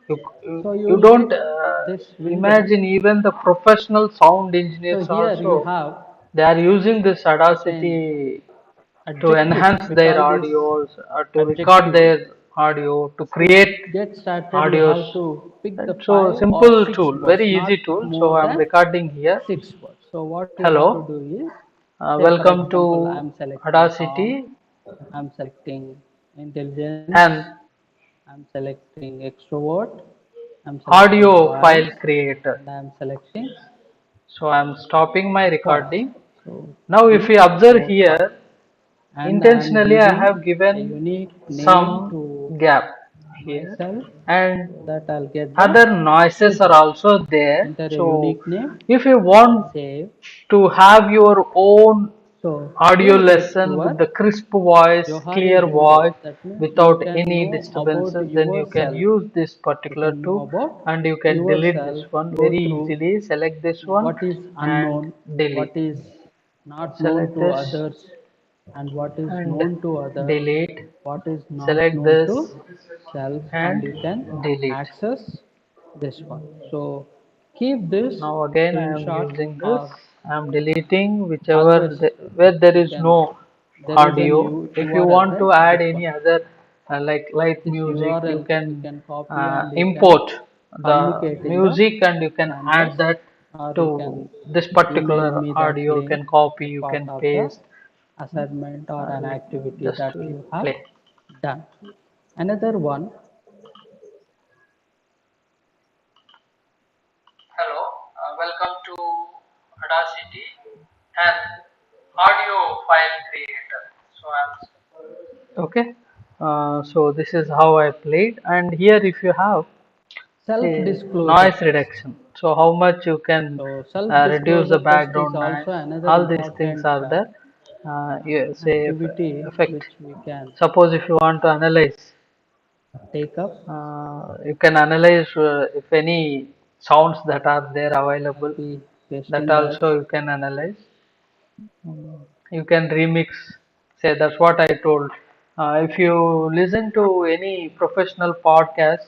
You, So you you will don't get this window. imagine even the professional sound So engineers here you also, have they are using this certain Audacity to adjectives. enhance We their call these audios, to record adjectives. their audio, to To create get started, you audios. have to pick the And so 5 or simple 6 tool, words, very easy not tool. So more I'm than recording here. 6 words. So what you have to Hello, do is, say for welcome example, I to am selecting calm, Audacity I am selecting intelligence, and I am selecting extrovert, I am selecting audio file voice, creator. and I am selecting So I'm stopping my pause. recording. So Now if click you observe more pause. here, And I am intentionally I giving have a given unique name some to gap here, myself and so that I'll get the other noises are result. also there. Enter a So unique name, if you want save. to have your own So audio here is lesson with your the crisp voice, Johari clear window. voice, That means you without can any know about disturbances, then you can yourself. use this You particular can know tool about and you can delete this yourself, one go very through easily. Select this one what is and unknown, what delete. is not known Select to this others, and what is and known to others, delete. what is not Select known this to self, and and you can delete. access this one. So keep this Now again I am screenshot, using this. or I am deleting always where there you is can, no there is an audio. If you URL, want to right? add This any one, other like light this music, you URL you can can copy and you can import the communicate in the music and you can canvas, add that or you can to this email particular me that audio. You link can copy, as you part can of the paste. assignment or an Let me activity just that you have play. done. Another one, Hello, welcome to Audacity and audio file creator. So I'm okay. So this is how I played, and here if you have say self-disclosure noise test. reduction, so how much you can So reduce the self-disclosure test is background also noise. another All these things important are there. Yeah, say activity effect. which we can Suppose if you want to analyze, take up. you can analyze if any sounds that are there I'll available. be That pasting that. also you can analyze. You can remix. Say that's what I told. If you listen to any professional podcast,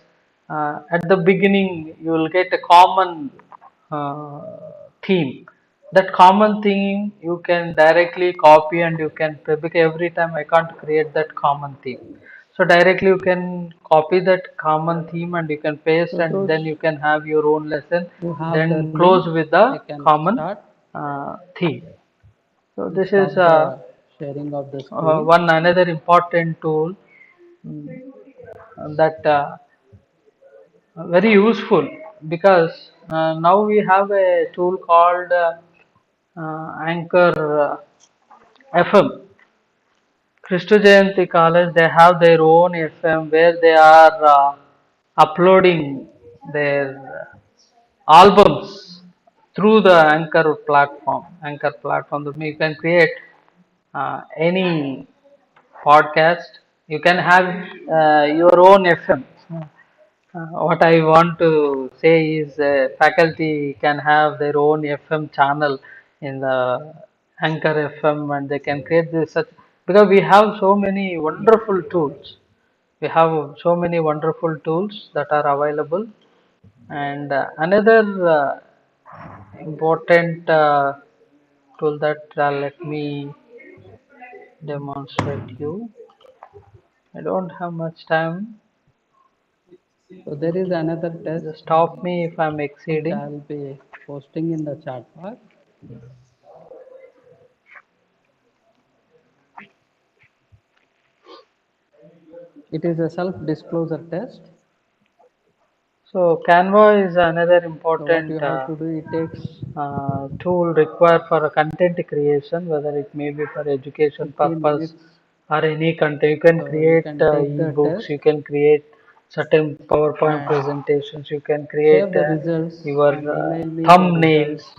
at the beginning you will get a common uh, theme. That common theme you can directly copy and you can because every time I can't create that common theme. So directly you can copy that common theme and you can paste So and those then you can have your own lesson. who have the Then link, close with they the can common start. theme. So Please this is stop the sharing of the screen. one another important tool that very useful because now we have a tool called Anchor FM. Christo Jayanti College, they have their own FM where they are uploading their albums through the Anchor platform. Anchor platform, that you can create any podcast. You can have your own FM. What I want to say is faculty can have their own FM channel in the Anchor FM and they can create this such because we have so many wonderful tools. We have so many wonderful tools that are available and another important tool that let me demonstrate you. I don't have much time. So there is another test Just stop me if I'm which exceeding. I'll be posting in the chat bar. It is a self-disclosure test. So Canva is another So what you important have to do, it takes tool required for a content creation, whether it may be for education 15 purpose minutes. or any content. You can So you create can take the ebooks, test you can create certain PowerPoint and presentations, you can create save the results your and email me the thumbnails, results.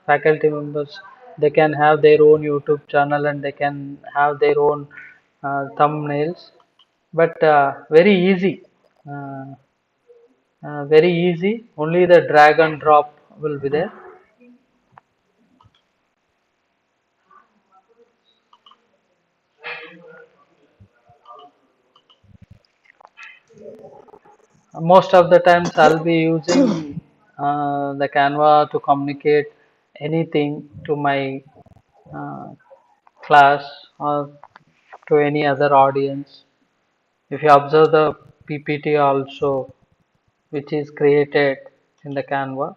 faculty members. They can have their own YouTube channel and they can have their own thumbnails, but uh, very easy. Only the drag and drop will be there. Most of the times I'll be using the Canva to communicate anything to my uh, class or to any other audience. If you observe the PPT also, which is created in the Canva,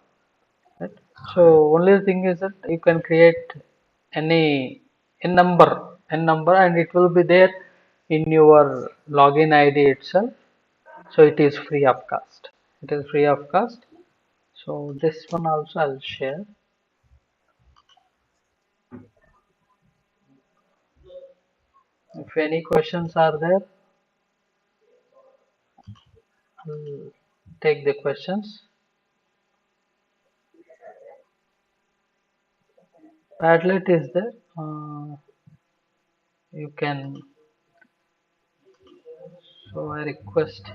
right? So only thing is that you can create any n number, and it will be there in your login ID itself. So it is free of cost. It is free of cost. So this one also I'll share. If any questions are there, I'll take the questions. Padlet is there. You can. So I request.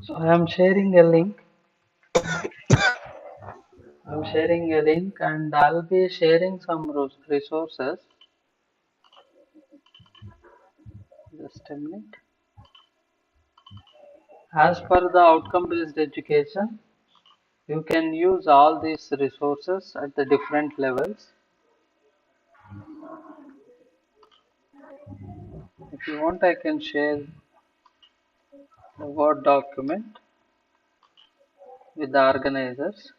So I am sharing a link. I'm sharing a link, and I'll be sharing some resources. Just a minute. As per the outcome-based education, you can use all these resources at the different levels. If you want, I can share the Word document with the organizers.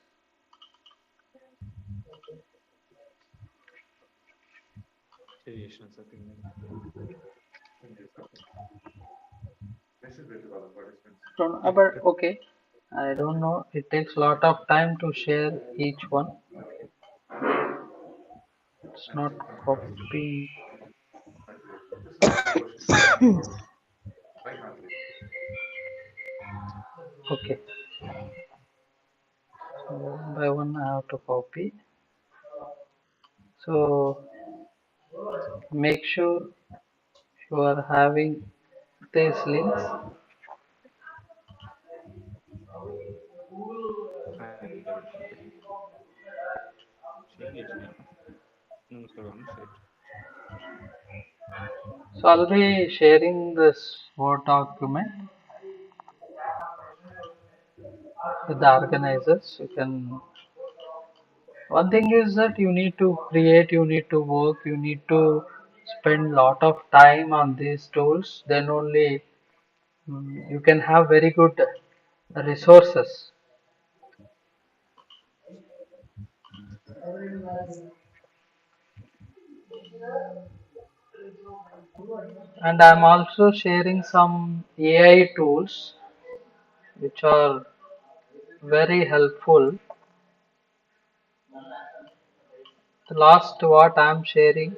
But okay, I don't know. It takes a lot of time to share each one. It's not copy. Okay, so one by one I have to copy. So make sure you are having these links. So I'll be sharing this Word document with the organizers. You can. One thing is that you need to create, you need to work, you need to spend lot of time on these tools. Then only you can have very good resources. And I'm also sharing some AI tools which are very helpful. The last what I'm sharing,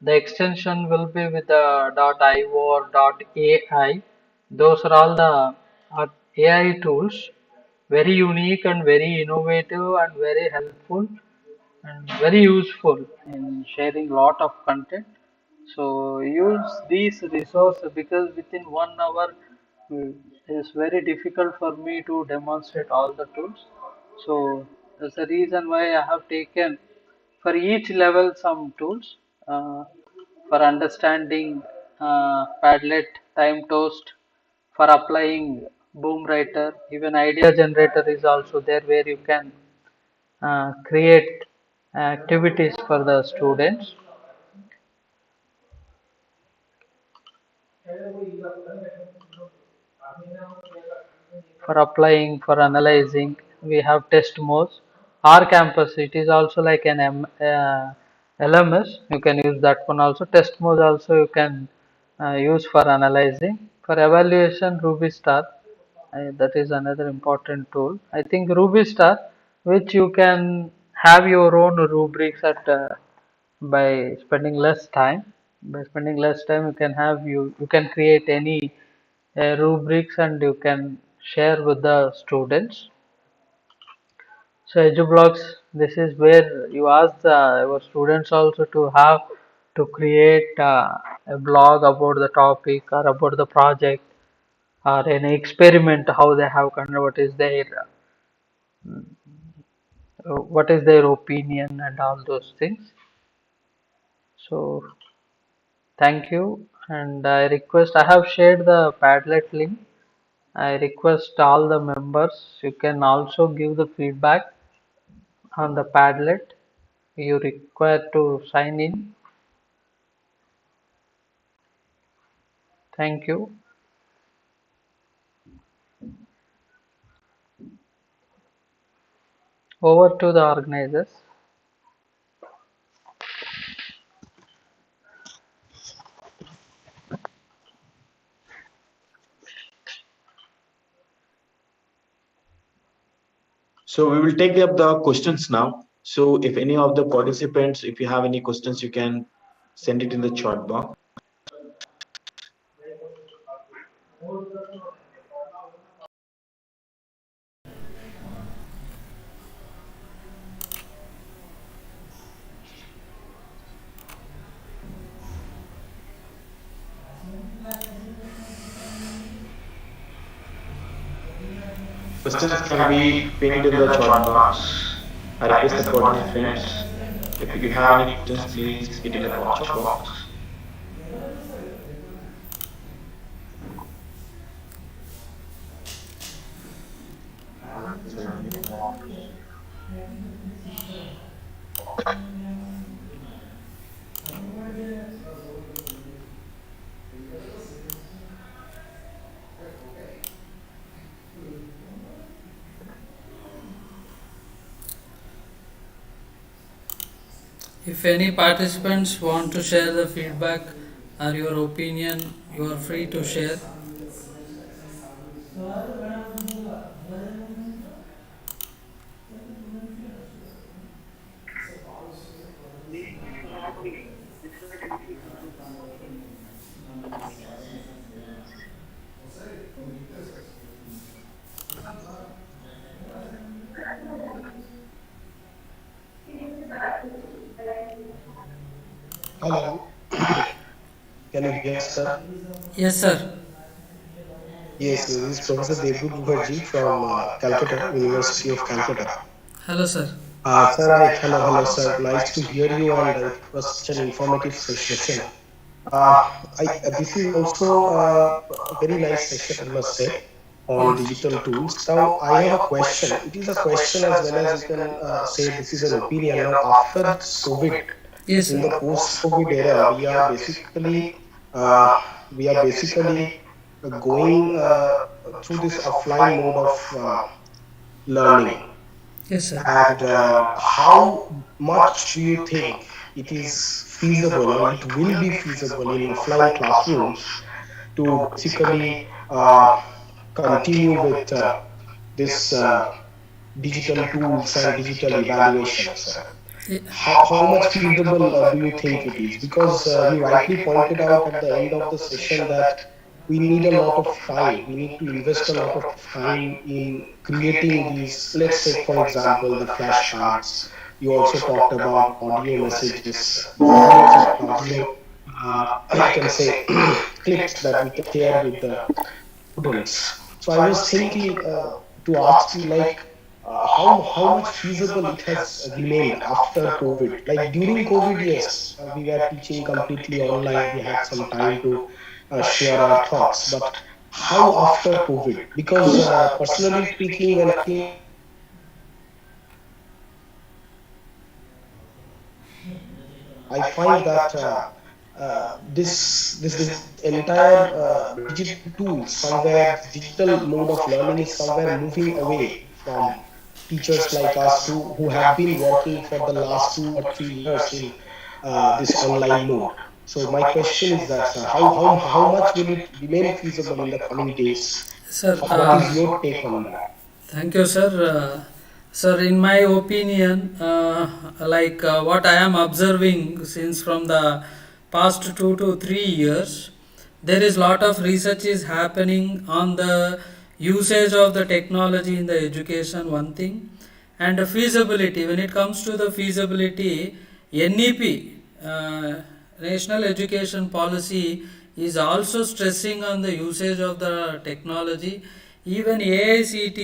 the extension will be with the .io or .ai. Those are all the AI tools, very unique and very innovative and very helpful and very useful in sharing lot of content. So use these resources, because within 1 hour it is very difficult for me to demonstrate all the tools. So that's the reason why I have taken for each level some tools for understanding Padlet, time toast, for applying boom writer, even idea generator is also there where you can create activities for the students for applying, for analyzing. we have test modes. Our campus, it is also like an LMS. You can use that one also. Test mode also you can use for analyzing. For evaluation, Ruby Star, that is another important tool. I think Ruby Star, which you can have your own rubrics at by spending less time. By spending less time, you can have you can create any rubrics and you can share with the students. So EduBlogs, this is where you ask your students also to have to create a blog about the topic or about the project or any experiment how they have conducted, what is their opinion and all those things. So thank you, and I have shared the Padlet link. I request all the members, you can also give the feedback on the Padlet. You require to sign in. Thank you. Over to the organizers. So we will take up the questions now. So if any of the participants, if you have any questions, you can send it in the chat box. Questions can be pinned in the chat box. I request the participants, if you have any questions, please hit in the chat box. If any participants want to share the feedback or your opinion, you are free to share. Hello, can you hear, sir? Yes, sir. Yes, this is Professor Devdutt Mukherjee from Calcutta, University of Calcutta. Hello, sir. Sir, hello, sir. Nice to hear you, and it was such an informative session. Uh, this is also a very nice session, I must say, on digital tools. Now, I have a question. It is a question as well as you can say this is an opinion. Now, after this COVID, Yes, in sir. the post-COVID era, uh, we are basically going through this offline mode of learning. Yes, sir. And how much do you think it is feasible or it will be feasible in offline classrooms to basically uh, continue with this digital tools and digital evaluation, sir? How much feasible do you think it is? Because you rightly pointed out at the end of the session that we need a lot of time. We need to invest a lot of time in creating these, let's say, for example, the flashcards. You also talked about audio messages, videos and audio, I can say, clips that we can share with the students. So I was thinking to ask you, like, how much feasible it has remained after COVID. Like during COVID, yes, we were teaching completely online. We had some time to share our thoughts. But how after COVID? Because personally speaking, when I think I find that this entire digital tool somewhere, this digital mode of learning is somewhere moving away from teachers like us who have been working for the last 2 or 3 years in this online mode. So my question is that, sir, how much will it remain feasible in the coming days? Sir, What is your take on that? thank you, sir. Sir, in my opinion, what I am observing since from the past 2 to 3 years, there is lot of research is happening on the usage of the technology in the education. One thing, and the feasibility. When it comes to the feasibility, NEP, National Education Policy, is also stressing on the usage of the technology. Even AICT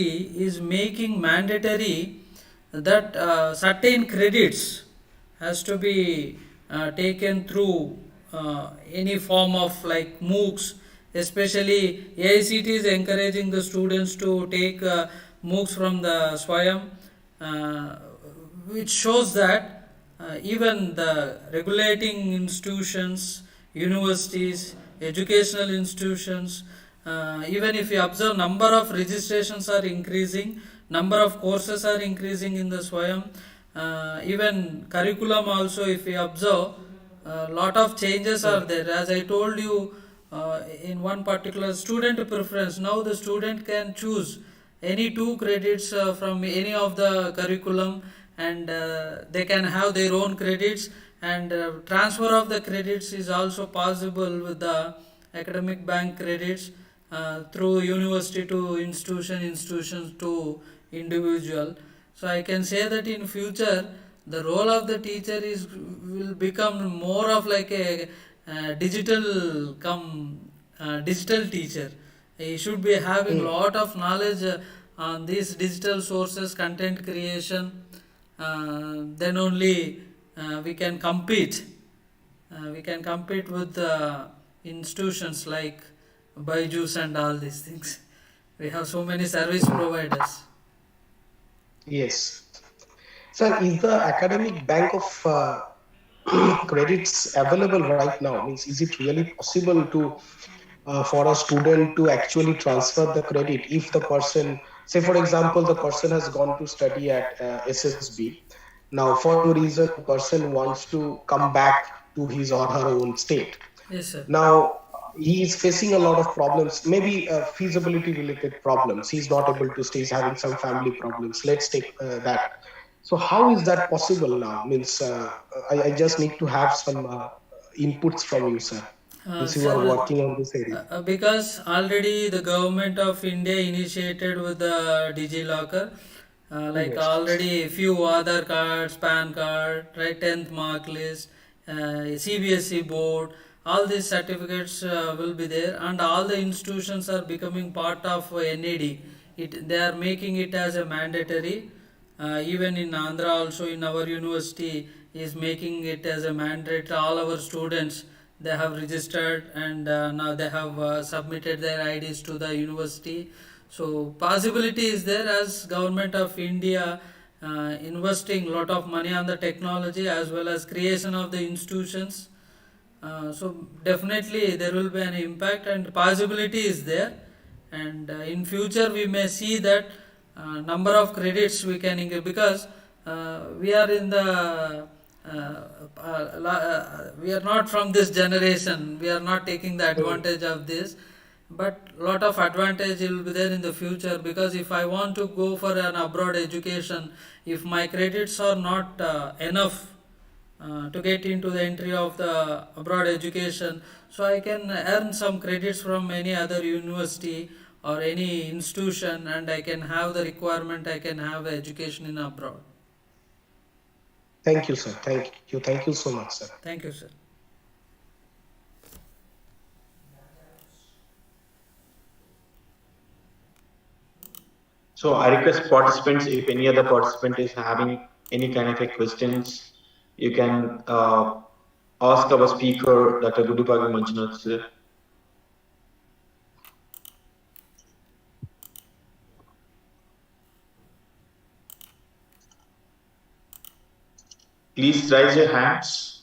is making mandatory that certain credits has to be taken through any form of like MOOCs. Especially AICT is encouraging the students to take MOOCs from the Swayam, uh, which shows that even the regulating institutions, universities, educational institutions, even if you observe, number of registrations are increasing, number of courses are increasing in the Swayam. Even curriculum also, if we observe, a lot of changes are there. As I told you, in one particular student preference, now the student can choose any 2 credits from any of the curriculum, and they can have their own credits, and transfer of the credits is also possible with the academic bank credits, through university to institution, institutions to individual. So I can say that in future the role of the teacher is will become more of like a digital teacher. He should be having Mm. lot of knowledge on these digital sources, content creation. Then only we can compete with institutions like Byju's and all these things. We have so many service providers. Yes. Sir, is the academic bank of credits available right now? Means, is it really possible to for a student to actually transfer the credit if the person, say for example, the person has gone to study at SSB. Now, for some reason, the person wants to come back to his or her own state. Yes, sir. Now, he is facing a lot of problems, maybe feasibility related problems. He's not able to stay, he's having some family problems. Let's take that. So how is that possible now? Means I just need to have some inputs from you, sir, since you are Sir, working on this area. because already the government of India initiated with the DigiLocker, like Yes. already few Aadhaar cards, PAN card, right, 10th mark list, CBSE board, all these certificates will be there, and all the institutions are becoming part of NAD. They are making it as a mandatory. Even in Andhra also, in our university is making it as a mandate. All our students, they have registered, and now they have submitted their IDs to the university. So possibility is there, as government of India investing lot of money on the technology as well as creation of the institutions. So definitely there will be an impact, and possibility is there, and in future we may see that number of credits we can increase, because we are in the we are not from this generation, we are not taking the advantage of this, but lot of advantage will be there in the future, because if I want to go for an abroad education, if my credits are not enough to get into the entry of the abroad education, so I can earn some credits from any other university or any institution, and I can have the requirement, I can have education in abroad. Thank you, sir. Thank you so much, sir. Thank you, sir. So I request participants, if any other participant is having any kind of a questions, you can ask our speaker, Dr. Gundupagi Manjunath sir. Please raise your hands.